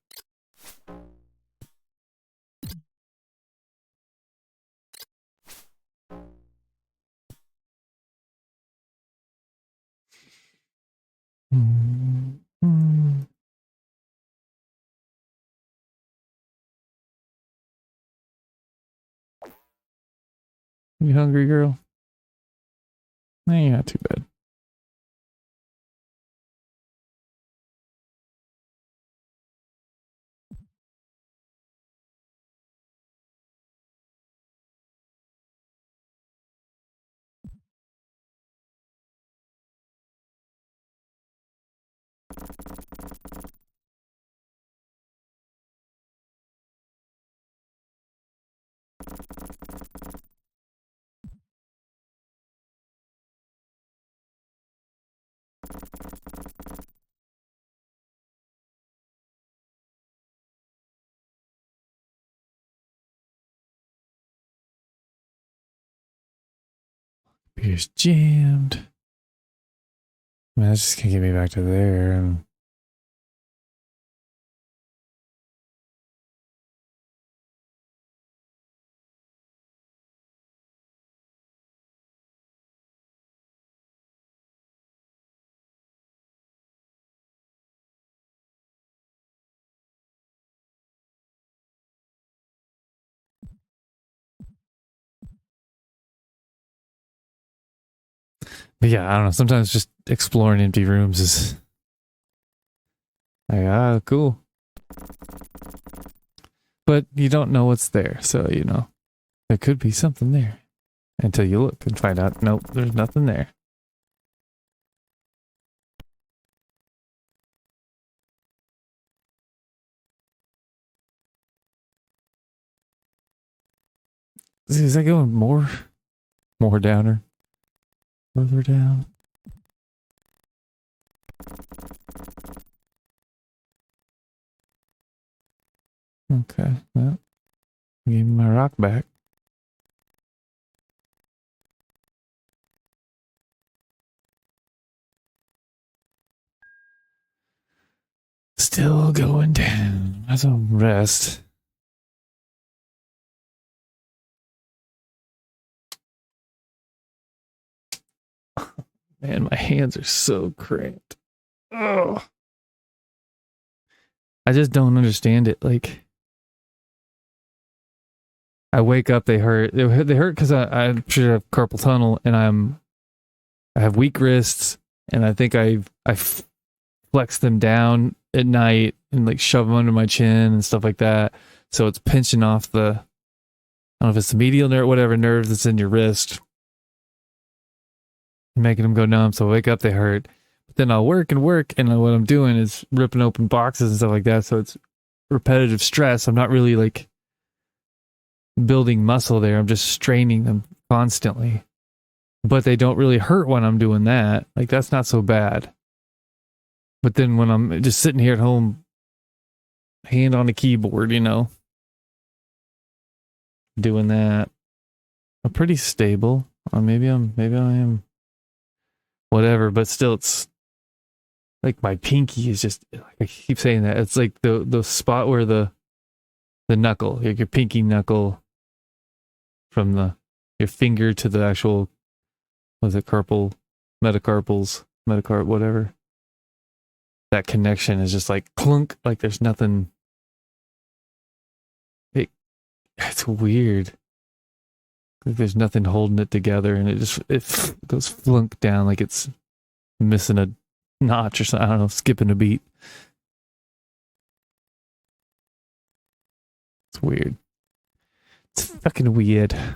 You hungry, girl? Nah, not too bad. Beer's jammed. Man, that's just gonna get me back to there. And but yeah, I don't know. Sometimes just exploring empty rooms is like, ah, cool. But you don't know what's there, so you know there could be something there until you look and find out. Nope, there's nothing there. Is that going more downer, further down? Okay, well, give me my rock back. Still going down. That's a rest. Man, my hands are so cramped. Oh, I just don't understand it. Like, I wake up, they hurt. They hurt because I should have carpal tunnel, and I have weak wrists, and I think I flex them down at night and like shove them under my chin and stuff like that. So it's pinching off the, I don't know if it's the medial nerve, whatever nerve that's in your wrist, making them go numb. So I wake up, they hurt. But then I'll work, and what I'm doing is ripping open boxes and stuff like that. So it's repetitive stress. I'm not really like building muscle there. I'm just straining them constantly. But they don't really hurt when I'm doing that. Like, that's not so bad. But then when I'm just sitting here at home, hand on the keyboard, you know, doing that, I'm pretty stable. Or maybe I am, whatever. But still, it's like my pinky is just, I keep saying that. It's like the spot where the knuckle, like your pinky knuckle from your finger to the actual, was it metacarpals, whatever. That connection is just like clunk, like there's nothing. It's weird. Like there's nothing holding it together, and it goes flunk down like it's missing a notch or something. I don't know, skipping a beat. It's weird. It's fucking weird. I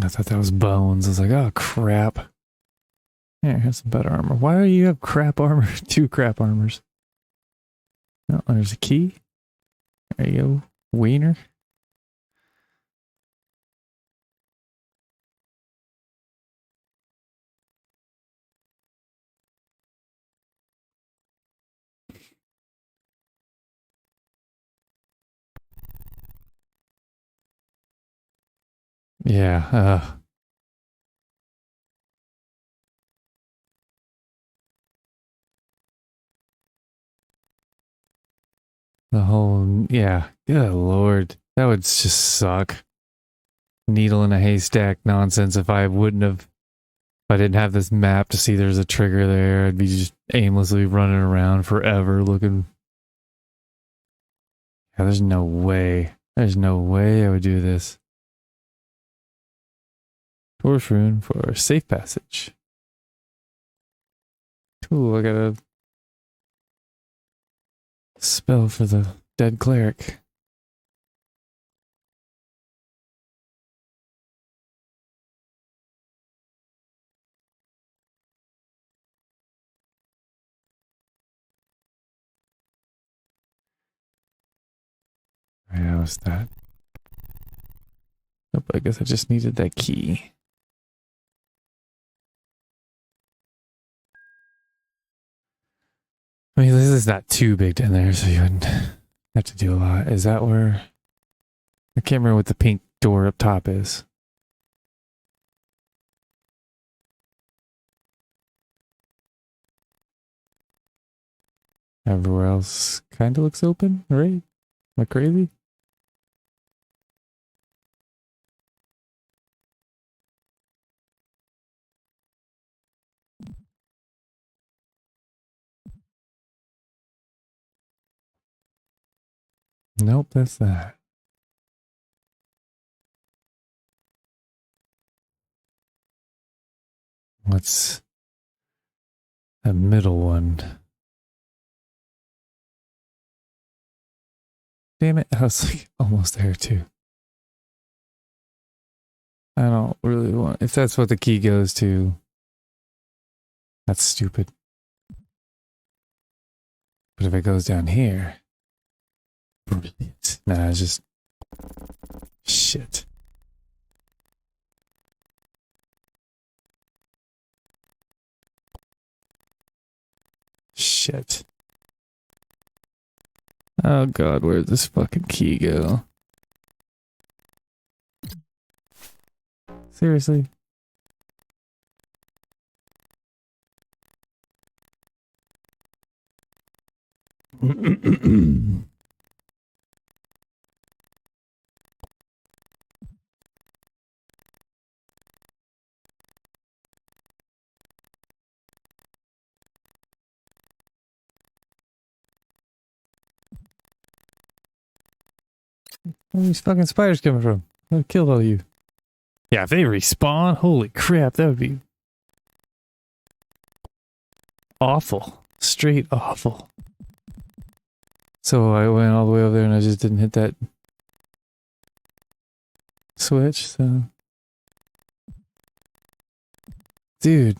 thought that was bones. I was like, oh crap. Here, here's some better armor. Why do you have crap armor? Two crap armors. Oh, there's a key. There you go. Wiener. Yeah. The whole, yeah. Good Lord. That would just suck. Needle in a haystack nonsense if I wouldn't have, if I didn't have this map to see there's a trigger there, I'd be just aimlessly running around forever looking. Yeah, there's no way. There's no way I would do this. Torch rune for safe passage. Cool, I got a spell for the dead cleric. Yeah, what's that? Nope, I guess I just needed that key. I mean, this is not too big down there, so you wouldn't have to do a lot. Is that where... I can't remember what the pink door up top is. Everywhere else kind of looks open, right? Am I crazy? Nope, that's that. What's the middle one? Damn it, I was like almost there too. I don't really want... If that's what the key goes to, that's stupid. But if it goes down here... Brilliant. Nah, it's just... Shit. Shit. Oh god, where'd this fucking key go? Seriously? Where are these fucking spiders coming from? I killed all you. Yeah, if they respawn, holy crap, that would be awful. Straight awful. So I went all the way over there and I just didn't hit that switch, so... Dude.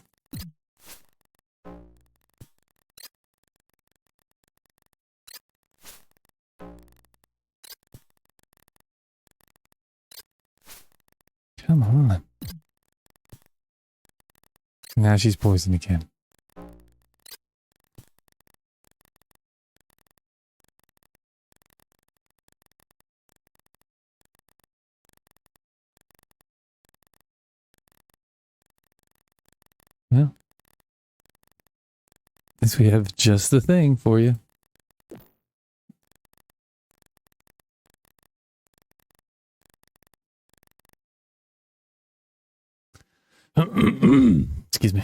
Come on. Now she's poisoned again. Well, at least we have just the thing for you. Excuse me.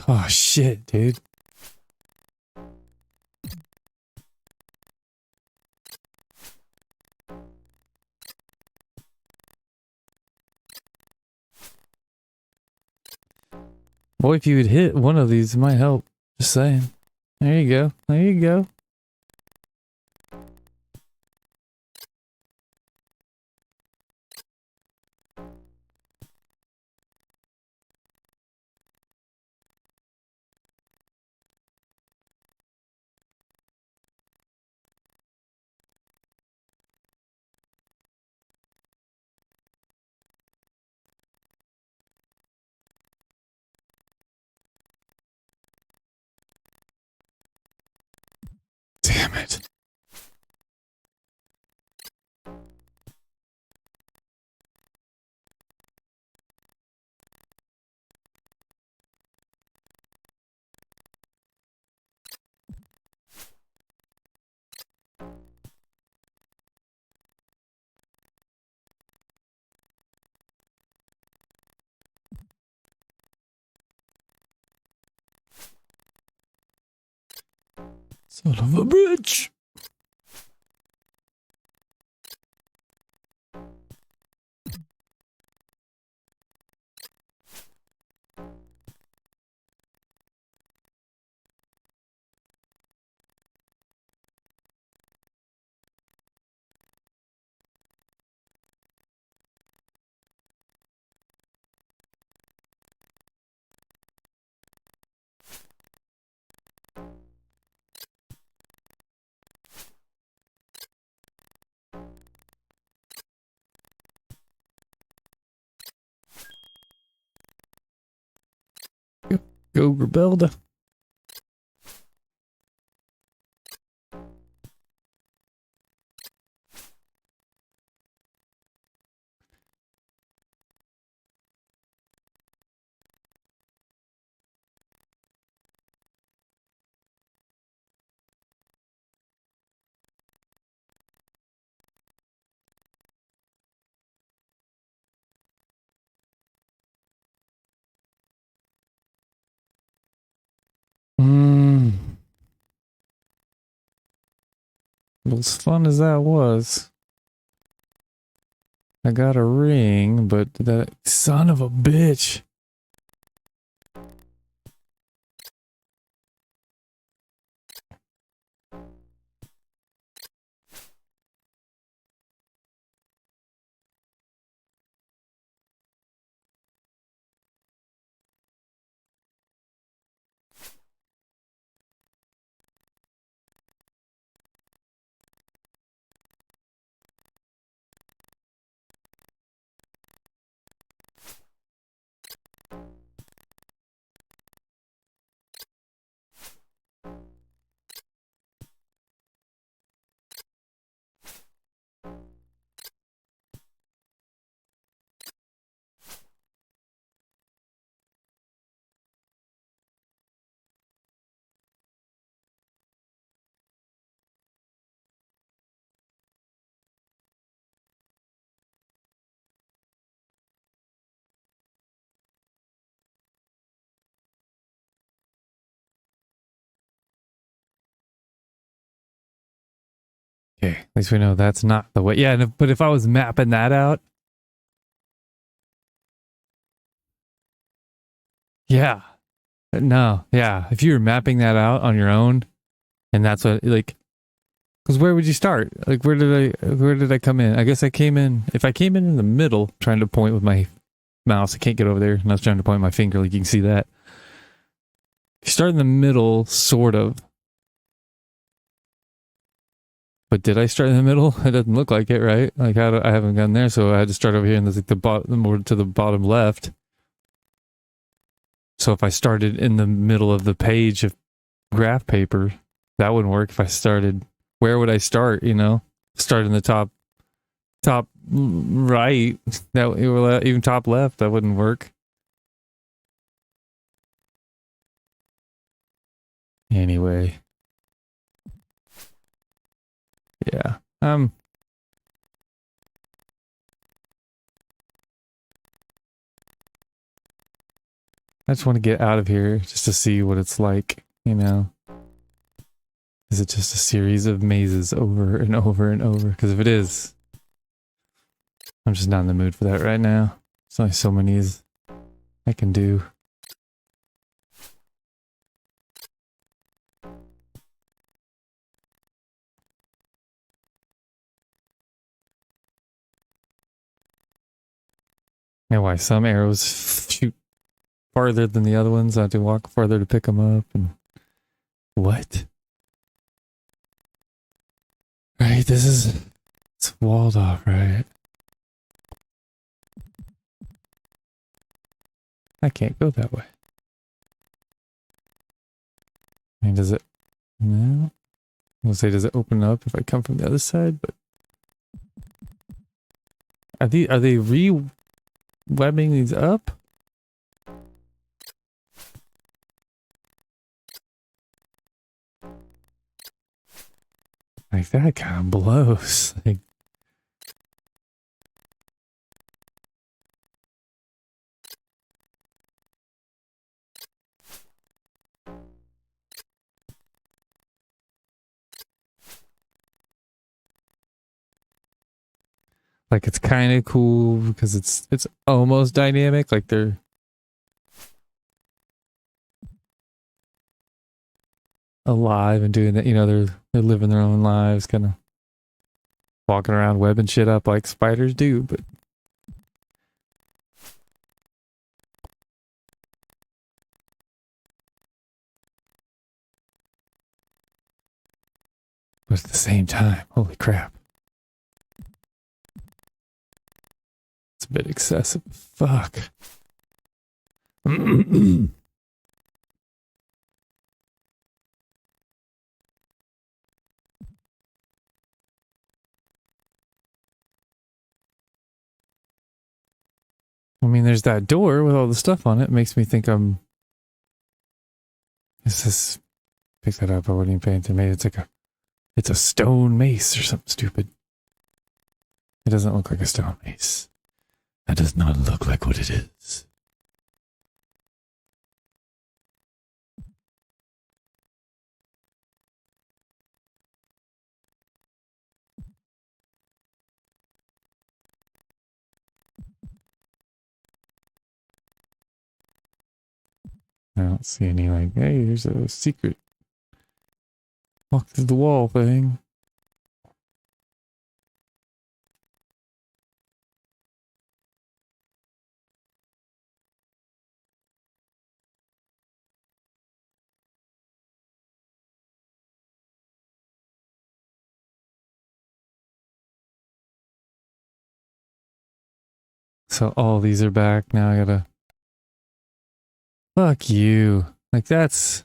Oh shit, dude. Boy, if you would hit one of these, it might help. Just saying. There you go. There you go. Damn it. Son of a bitch. Go, Rebelda. Well, as fun as that was, I got a ring, but that son of a bitch. Okay, at least we know that's not the way. Yeah, but if I was mapping that out, yeah, no, yeah. If you were mapping that out on your own, and that's what like, because where would you start? Like, where did I come in? I guess I came in. If I came in the middle, trying to point with my mouse, I can't get over there, and I was trying to point my finger. Like you can see that. If you start in the middle, sort of. But did I start in the middle? It doesn't look like it, right? Like I haven't gone there, so I had to start over here, and there's like the bottom, more to the bottom left. So if I started in the middle of the page of graph paper, that wouldn't work. If I started, where would I start? You know, start in the top right. That even top left, that wouldn't work. Anyway, yeah. I just want to get out of here just to see what it's like, you know? Is it just a series of mazes over and over and over? Because if it is, I'm just not in the mood for that right now. There's only so many as I can do. And why some arrows shoot farther than the other ones. I have to walk farther to pick them up. And what? Right, it's walled off, right? I can't go that way. I mean, does it? No. I was gonna say, does it open up if I come from the other side? But are they re-webbing these up? Like that kind of blows. Like it's kind of cool because it's almost dynamic. Like they're alive and doing that. You know, they're living their own lives, kind of walking around webbing shit up like spiders do. But at the same time, holy crap. It's a bit excessive. Fuck. I mean, there's that door with all the stuff on it. It makes me think is this... Pick that up, I wasn't even paying attention. Maybe it's a stone mace or something stupid. It doesn't look like a stone mace. That does not look like what it is. I don't see any like, hey, here's a secret. Walk through the wall thing. So all these are back. Now I gotta... Fuck you. Like that's...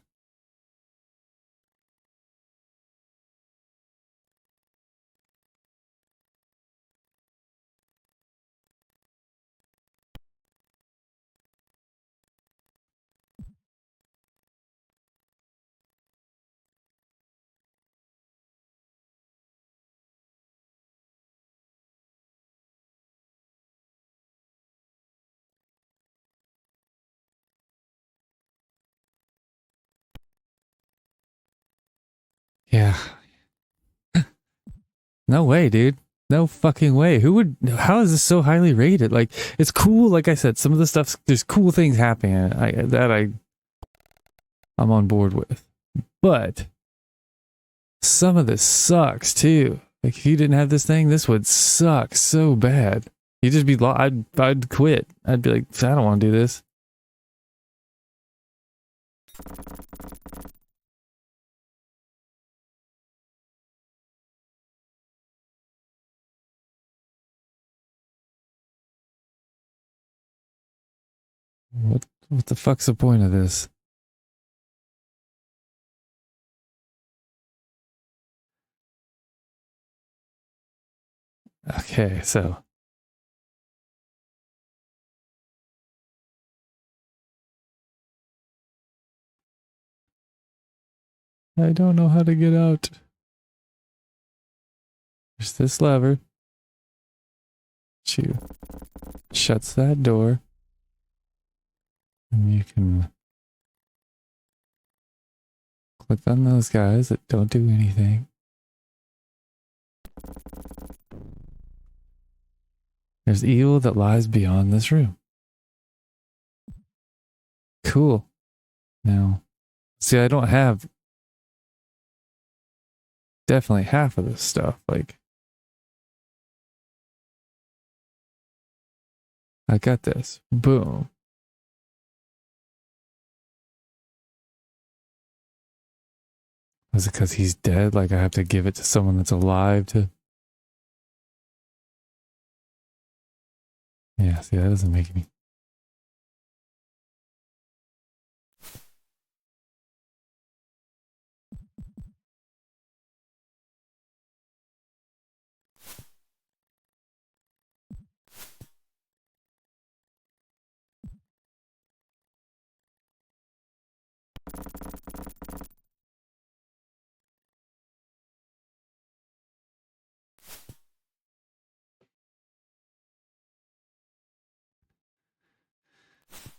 Yeah. No way, dude. No fucking way. Who would... How is this so highly rated? Like, it's cool. Like I said, some of the stuff... There's cool things happening. I'm on board with. But... Some of this sucks, too. Like, if you didn't have this thing, this would suck so bad. You'd just be... I'd quit. I'd be like, I don't want to do this. What the fuck's the point of this? Okay, so... I don't know how to get out. There's this lever. Shuts that door. And you can click on those guys that don't do anything. There's evil that lies beyond this room. Cool. Now, see, I don't have definitely half of this stuff. Like, I got this. Boom. Is it because he's dead? Like, I have to give it to someone that's alive to. Yeah, see, that doesn't make any.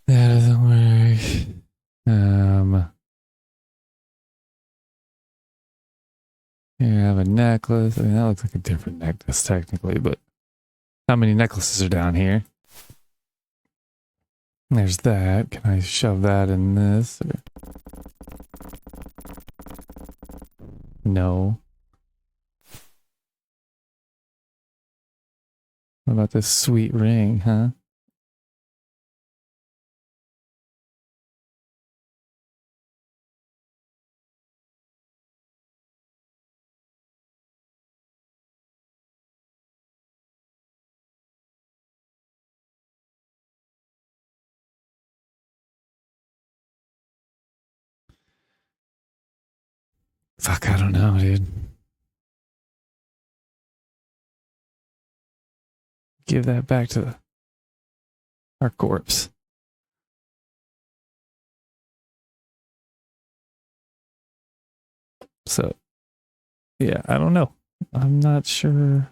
That doesn't work. Here I have a necklace. I mean, that looks like a different necklace technically, but how many necklaces are down here? There's that. Can I shove that in this? Or... No. What about this sweet ring, huh? Fuck, I don't know, dude. Give that back to our corpse. So, yeah, I don't know. I'm not sure.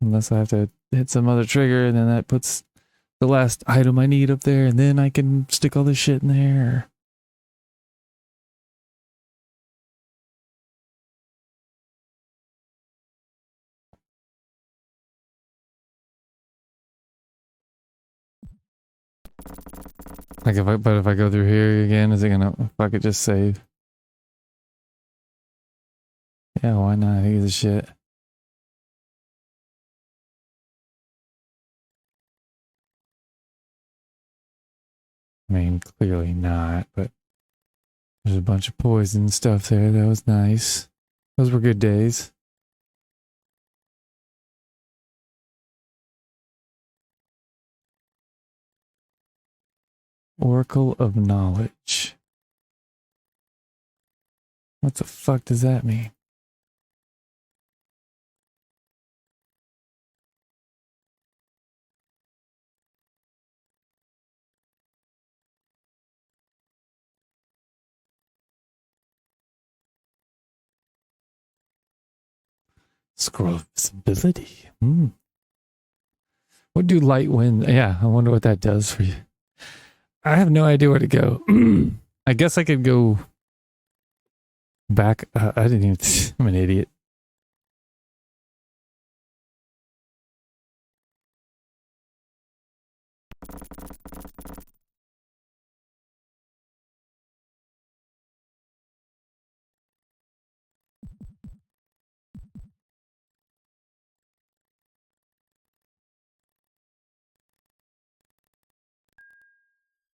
Unless I have to hit some other trigger and then that puts the last item I need up there and then I can stick all this shit in there. Like if I go through here again, is it gonna, if I could just save? Yeah, why not? Who gives a shit? I mean, clearly not, but there's a bunch of poison stuff there. That was nice. Those were good days. Oracle of Knowledge. What the fuck does that mean? Scroll of visibility. What do light wind? Yeah, I wonder what that does for you. I have no idea where to go. I guess I could go back. I didn't even. I'm an idiot.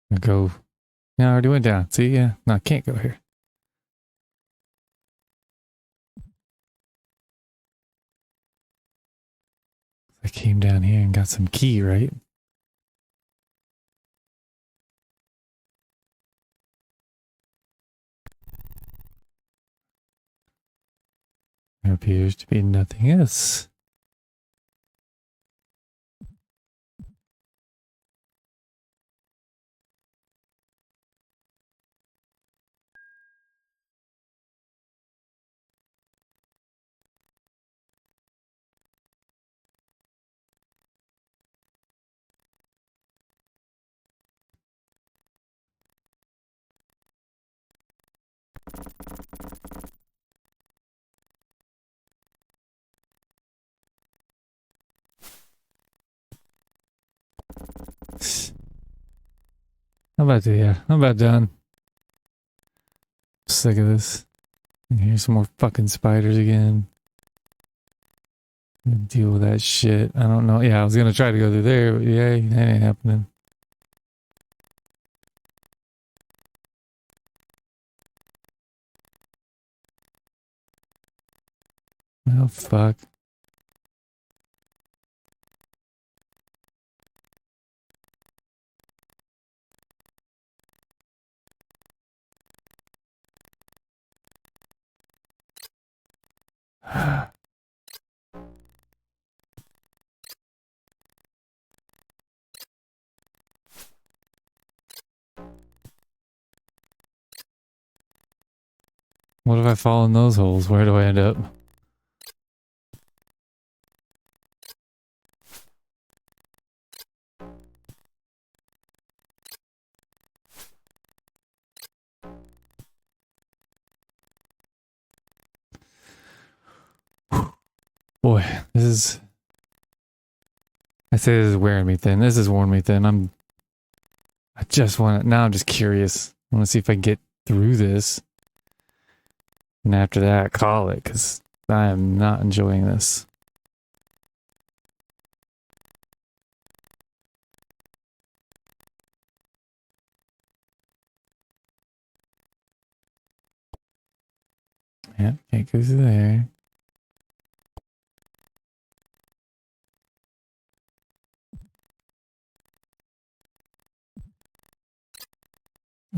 I'll go. No, I already went down. See, yeah. No, I can't go here. I came down here and got some key, right? There appears to be nothing else. I'm about done. Sick of this. Here's some more fucking spiders again. Deal with that shit. I don't know. Yeah, I was gonna try to go through there, but yeah, that ain't happening. Oh fuck. What if I fall in those holes? Where do I end up? Boy, this is... I say this is wearing me thin. This is worn me thin. I just want to... Now I'm just curious. I want to see if I can get through this. And after that, call it, because I am not enjoying this. Yeah, can't go through there.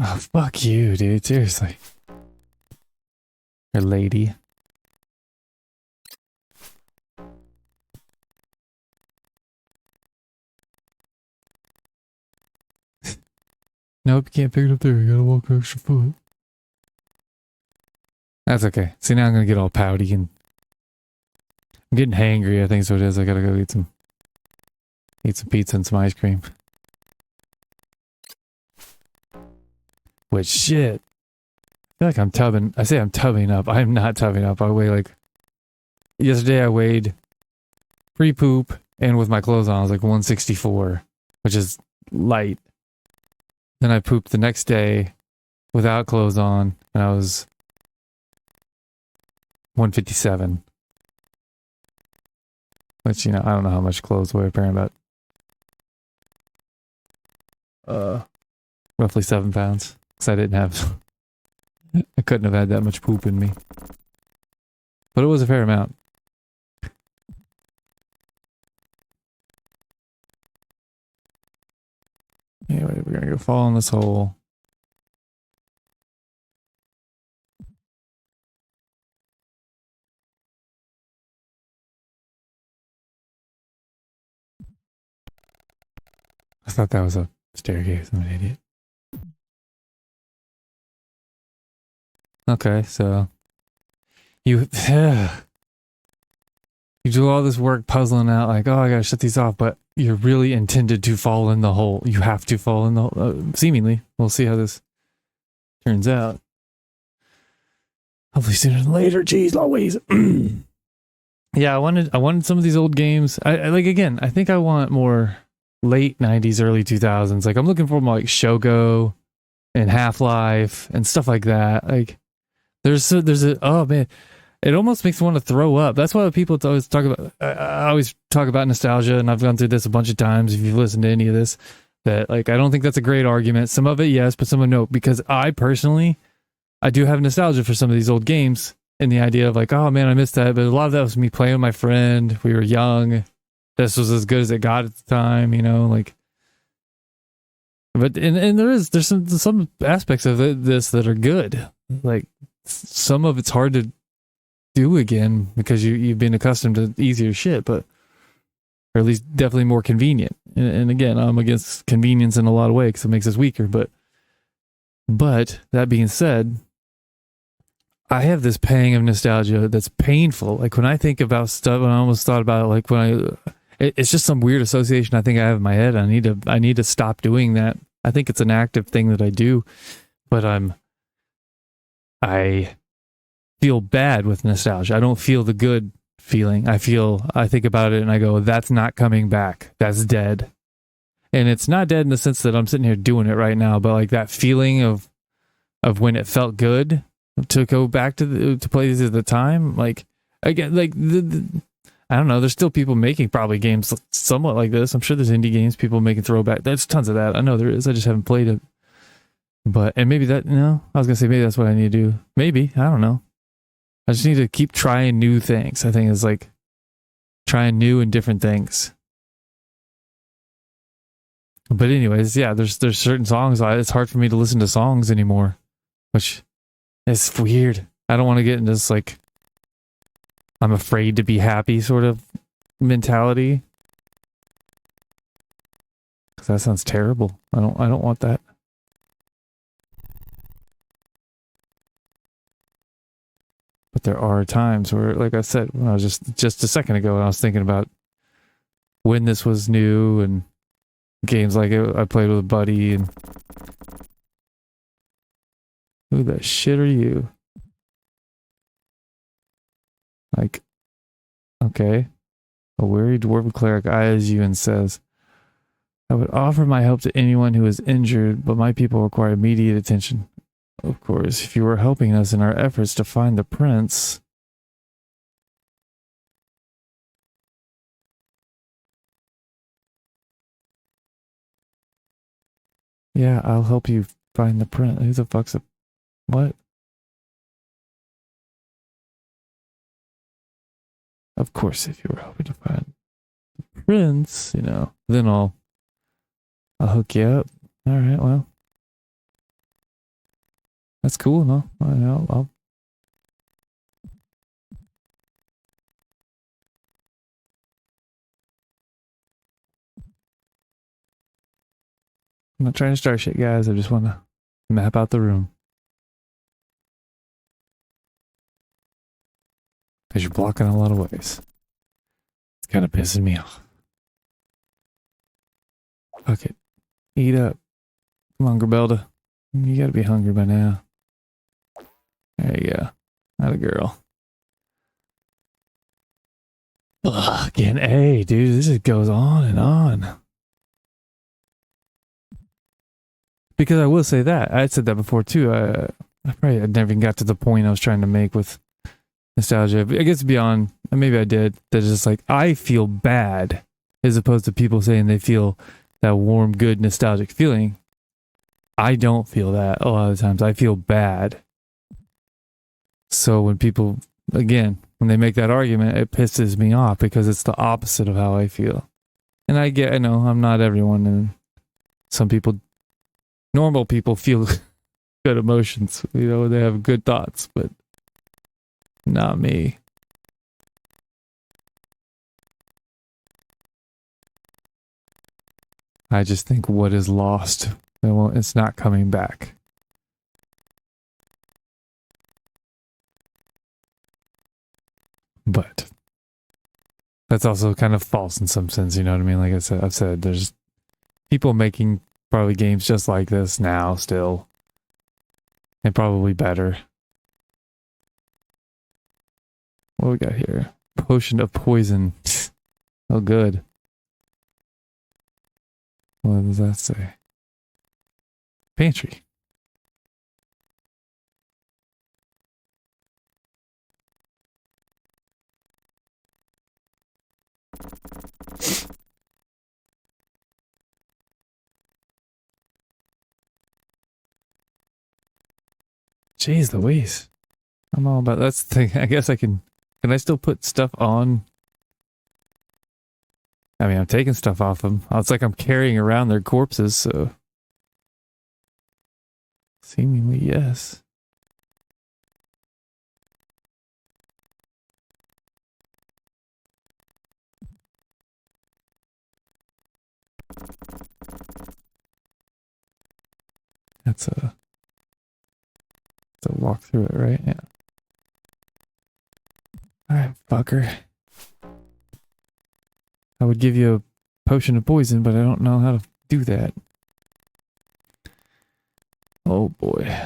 Oh, fuck you, dude. Seriously. Or lady. Nope, you can't pick it up there. You gotta walk an extra foot. That's okay. See, now I'm gonna get all pouty and... I'm getting hangry, I think is what it is. I gotta go eat some pizza and some ice cream. Which, shit. I feel like I'm tubbing. I say I'm tubbing up. I'm not tubbing up. I weigh like... Yesterday I weighed pre-poop and with my clothes on I was like 164, which is light. Then I pooped the next day without clothes on and I was 157. Which, you know, I don't know how much clothes weigh, apparently about roughly 7 pounds. Because I didn't have... I couldn't have had that much poop in me. But it was a fair amount. Anyway, we're gonna go fall in this hole. I thought that was a staircase. I'm an idiot. Okay, so you you do all this work puzzling out like, oh, I gotta shut these off, but you're really intended to fall in the hole. You have to fall in the hole. Seemingly. We'll see how this turns out. Hopefully sooner than later. Jeez Louise. Yeah, I wanted some of these old games. I like, again, I think I want more late 90s, early 2000s. Like, I'm looking for more like Shogo and Half-Life and stuff like that. Like, there's a oh man, it almost makes me want to throw up. That's why people always talk about. I always talk about nostalgia, and I've gone through this a bunch of times. If you've listened to any of this, that like I don't think that's a great argument. Some of it, yes, but some of it, no. Because I personally, I do have nostalgia for some of these old games, and the idea of like, oh man, I missed that. But a lot of that was me playing with my friend. We were young. This was as good as it got at the time, you know, like. But and there's some aspects of this that are good. Like some of it's hard to do again because you've been accustomed to easier shit, but or at least definitely more convenient. And again, I'm against convenience in a lot of ways because it makes us weaker. But that being said, I have this pang of nostalgia that's painful. Like when I think about stuff, and I almost thought about it, like when it's just some weird association I think I have in my head. I need to stop doing that. I think it's an active thing that I do, but I feel bad with nostalgia. I don't feel the good feeling. I think about it and I go, that's not coming back. That's dead. And it's not dead in the sense that I'm sitting here doing it right now, but like that feeling of when it felt good to go back to play these at the time. Like again, like I don't know. There's still people making probably games somewhat like this. I'm sure there's indie games, people making throwback. There's tons of that. I know there is. I just haven't played it. But and maybe that I was gonna say maybe that's what I need to do. Maybe I don't know. I just need to keep trying new things. I think it's like trying new and different things. But anyways, yeah, there's certain songs. It's hard for me to listen to songs anymore, which is weird. I don't want to get into this like I'm afraid to be happy sort of mentality. Because that sounds terrible. I don't want that. But there are times where, like I said, when I was just a second ago, when I was thinking about when this was new and games like it, I played with a buddy and who the shit are you? Like, okay. A weary dwarven cleric eyes you and says, I would offer my help to anyone who is injured, but my people require immediate attention. Of course, if you were helping us in our efforts to find the prince. Yeah, I'll help you find the prince. Who the fuck's a... What? Of course, if you were helping to find the prince, then I'll hook you up. All right, well. That's cool, no? I'll I'm not trying to start shit, guys. I just want to map out the room. Because you're blocking a lot of ways. It's kind of pissing me off. Fuck it. Eat up. Come on, Grabelda. You gotta be hungry by now. There you go. Not a girl. Fucking A, dude. This just goes on and on. Because I will say that. I said that before too. I probably never even got to the point I was trying to make with nostalgia. I guess beyond, maybe I did. That it's just like, I feel bad as opposed to people saying they feel that warm, good, nostalgic feeling. I don't feel that a lot of the times. I feel bad. So when people, again, when they make that argument, it pisses me off because it's the opposite of how I feel. And I know I'm not everyone, and some people, normal people feel good emotions, they have good thoughts, but not me. I just think what is lost, well, it's not coming back. But that's also kind of false in some sense, you know what I mean? Like I've said, there's people making probably games just like this now still. And probably better. What we got here? Potion of poison. Oh, good. What does that say? Pantry. Jeez Louise. I'm all about that's the thing. I guess I can I still put stuff on? I mean, I'm taking stuff off them. It's like I'm carrying around their corpses, so seemingly yes. That's a walk through it, right? Yeah. Alright, fucker. I would give you a potion of poison, but I don't know how to do that. Oh boy.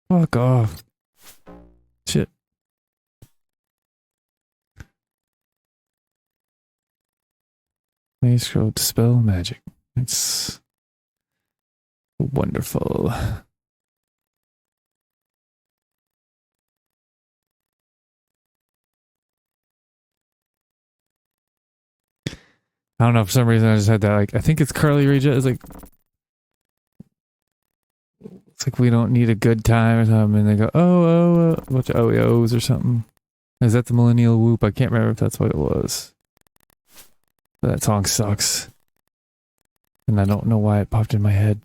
Fuck off. Shit. Please scroll dispel magic. It's wonderful. I don't know, for some reason I just had that, like, I think it's Carly Rae Jepsen. It's like we don't need a good time or something, and they go, a bunch of OEOs or something. Is that the Millennial Whoop? I can't remember if that's what it was. But that song sucks. And I don't know why it popped in my head.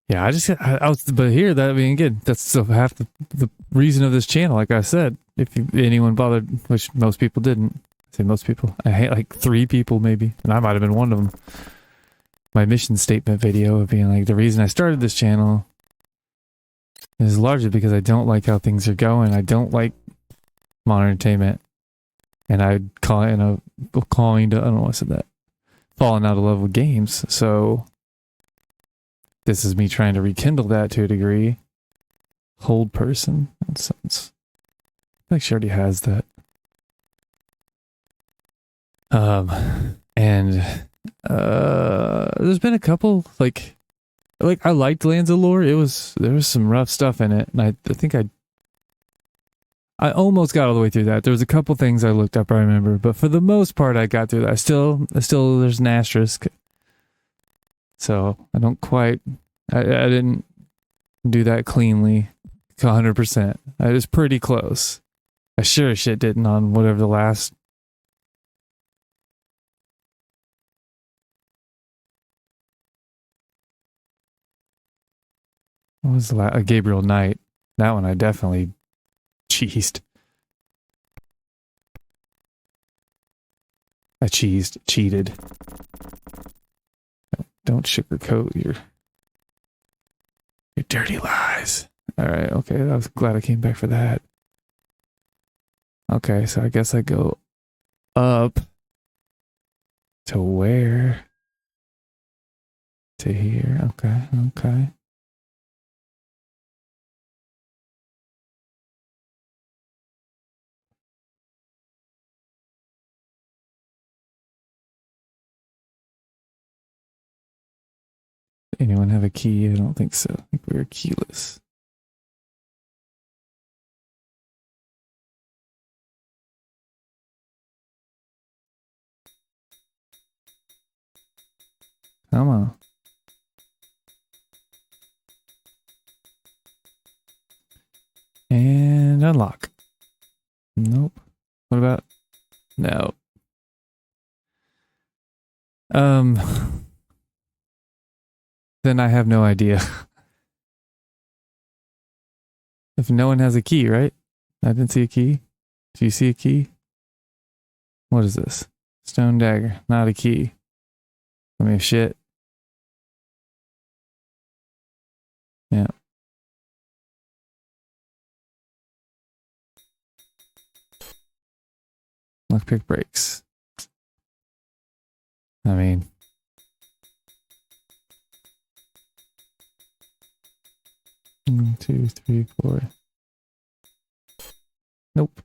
Yeah, I was, but here, that being again, that's half the reason of this channel, like I said. If anyone bothered, which most people didn't. I say most people. I hate like 3 people maybe, and I might have been one of them. My mission statement video of being like, the reason I started this channel is largely because I don't like how things are going. I don't like modern entertainment. And I'd call it calling to, I don't know why I said that, falling out of love with games. So this is me trying to rekindle that to a degree. Hold person. That sounds, I think she already has that. And there's been a couple, like I liked Lands of Lore. There was some rough stuff in it, and I think I almost got all the way through that. There was a couple things I looked up, I remember, but for the most part, I got through that. I still, there's an asterisk. So I don't quite, I didn't do that cleanly, 100%. I was pretty close. I sure as shit didn't on whatever the last. What was the last? Gabriel Knight. That one I definitely cheesed. Cheated. Don't sugarcoat your dirty lies. All right, okay, I was glad I came back for that. Okay, so I guess I go up to where? To here. Okay. Anyone have a key? I don't think so. I think we are keyless. Come on. And unlock. Nope. What about? No. Then I have no idea. If no one has a key, right? I didn't see a key. Do you see a key? What is this? Stone dagger. Not a key. I mean, shit. Yeah. Lockpick breaks. I mean. 1, 2, 3, 4. Nope.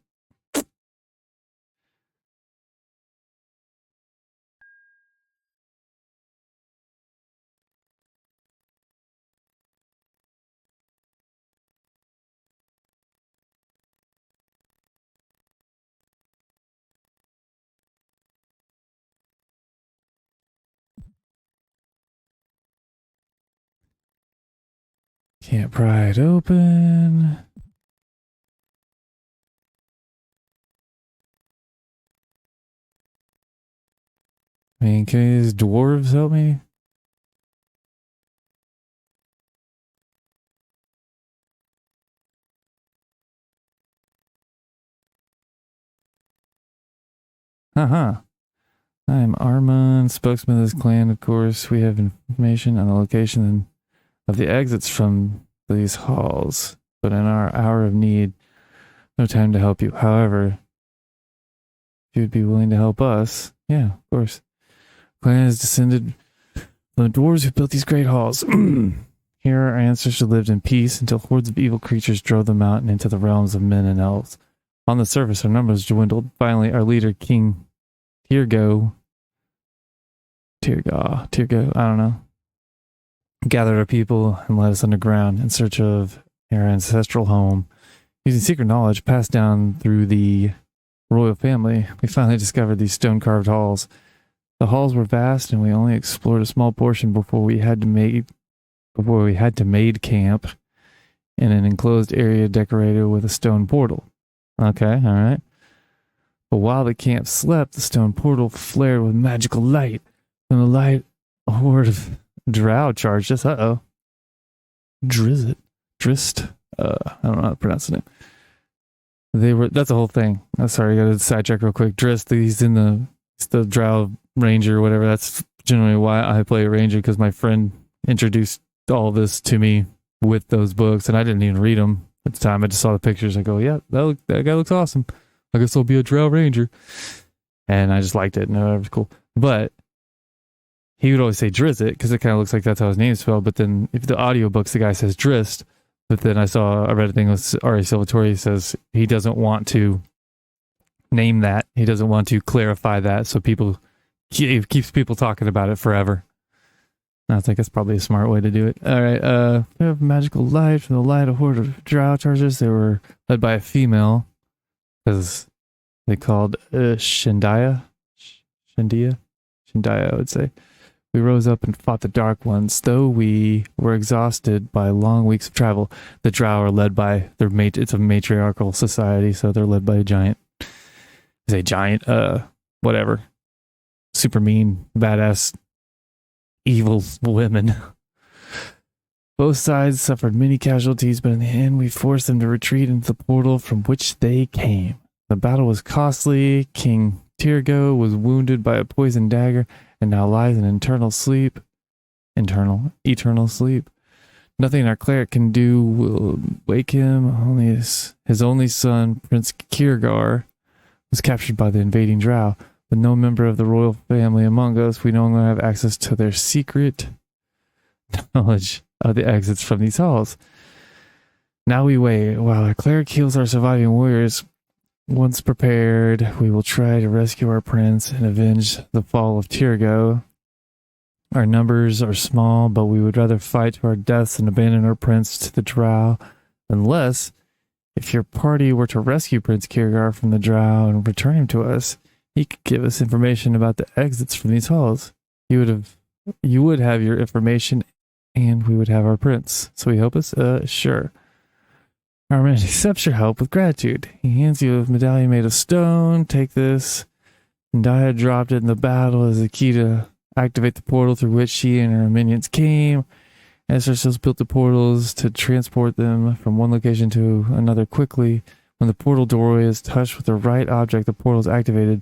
Can't pry it open. I mean, can these dwarves help me? I am Armand, spokesman of this clan, of course. We have information on the location of the exits from these halls, but in our hour of need, no time to help you. However, if you would be willing to help us, yeah, of course. Clan is descended from the dwarves who built these great halls. Here our ancestors lived in peace until hordes of evil creatures drove them out and into the realms of men and elves. On the surface, our numbers dwindled. Finally, our leader, King Tirgo, I don't know, gathered our people and led us underground in search of our ancestral home. Using secret knowledge passed down through the royal family, we finally discovered these stone-carved halls. The halls were vast, and we only explored a small portion before we had to made camp in an enclosed area decorated with a stone portal. Okay, all right. But while the camp slept, the stone portal flared with magical light. From the light, a horde of drow charged us. Uh-oh. Drist. I don't know how to pronounce the name. That's the whole thing. Oh, sorry, I got to sidetrack real quick. Drist, he's the drow ranger or whatever. That's generally why I play a ranger, because my friend introduced all this to me with those books, and I didn't even read them at the time. I just saw the pictures. I go, yeah, that guy looks awesome. I guess I'll be a drow ranger. And I just liked it. No, it was cool. But he would always say Drizzt because it kind of looks like that's how his name's spelled. But then if the audiobooks, the guy says Drist. But then I read a thing with R.A. Salvatore says he doesn't want to name that. He doesn't want to clarify that. So he keeps people talking about it forever. I think that's probably a smart way to do it. All right. We have magical light. From the light, a horde of drow chargers. They were led by a female, because they called Shindia, I would say. We rose up and fought the Dark Ones, though we were exhausted by long weeks of travel. The drow are led by it's a matriarchal society, so they're led by a giant. Is a giant, whatever, super mean, badass, evil women. Both sides suffered many casualties, but in the end, we forced them to retreat into the portal from which they came. The battle was costly. King Tirgo was wounded by a poisoned dagger and now lies in eternal sleep. Nothing our cleric can do will wake him. Only his only son, Prince Kirgar, was captured by the invading drow. With no member of the royal family among us, we no longer have access to their secret knowledge of the exits from these halls. Now we wait while our cleric heals our surviving warriors. Once prepared, we will try to rescue our prince and avenge the fall of Tirgo. Our numbers are small, but we would rather fight to our deaths than abandon our prince to the drow. Unless, if your party were to rescue Prince Kirgar from the drow and return him to us, he could give us information about the exits from these halls. You would have your information, and we would have our prince. So he help us? Sure. Our man accepts your help with gratitude. He hands you a medallion made of stone. Take this. Dia dropped it in the battle as a key to activate the portal through which she and her minions came. Ancestors built the portals to transport them from one location to another quickly. When the portal doorway is touched with the right object, the portal is activated.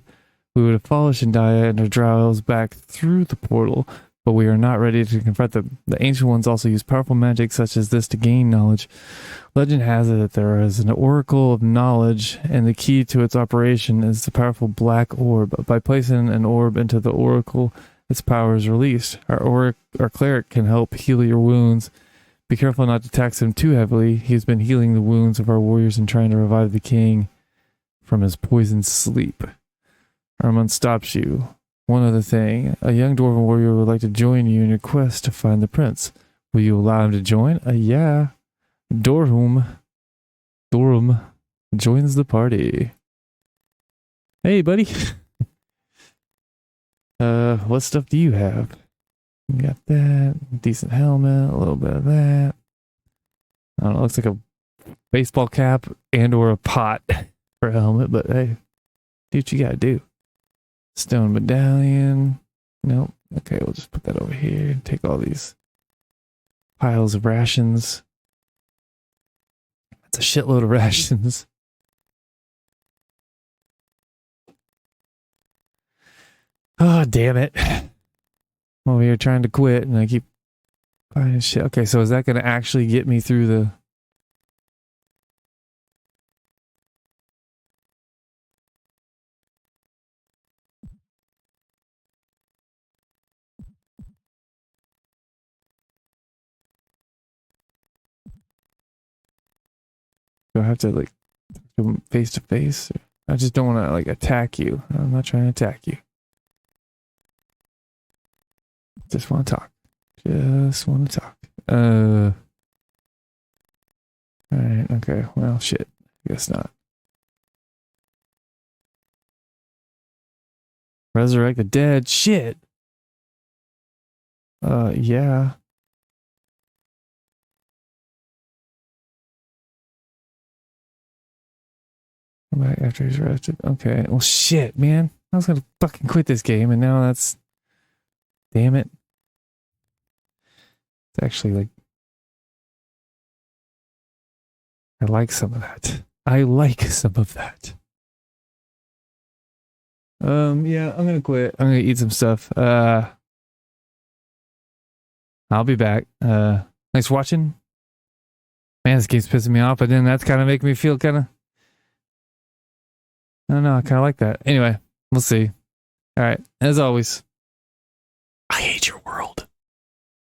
We would have followed Shindia and her drows back through the portal, but we are not ready to confront them. The Ancient Ones also use powerful magic such as this to gain knowledge. Legend has it that there is an oracle of knowledge, and the key to its operation is the powerful black orb. By placing an orb into the oracle, its power is released. Our cleric can help heal your wounds. Be careful not to tax him too heavily. He's been healing the wounds of our warriors and trying to revive the king from his poisoned sleep. Armand stops you. One other thing. A young dwarven warrior would like to join you in your quest to find the prince. Will you allow him to join? Yeah. Dorum joins the party. Hey, buddy. What stuff do you have? You got that. Decent helmet. A little bit of that. I don't know. It looks like a baseball cap and or a pot for a helmet, but hey, do what you gotta do. Stone medallion. Nope. Okay, we'll just put that over here and take all these piles of rations. That's a shitload of rations. Oh, damn it. I'm over here trying to quit and I keep finding shit. Okay, so is that going to actually get me through the... Do I have to like go face to face? I just don't want to like attack you. I'm not trying to attack you. Just want to talk. Just want to talk. Alright, okay. Well, shit. Guess not. Resurrect the dead. Shit. Yeah. Come back after he's arrested. Okay. Well, shit, man. I was gonna fucking quit this game, and now that's... Damn it. It's actually like... I like some of that. I like some of that. Yeah, I'm gonna quit. I'm gonna eat some stuff. I'll be back. Thanks for watching. Man, this game's pissing me off, but then that's kind of making me feel kind of... I don't know, I kind of like that. Anyway, we'll see. All right, as always,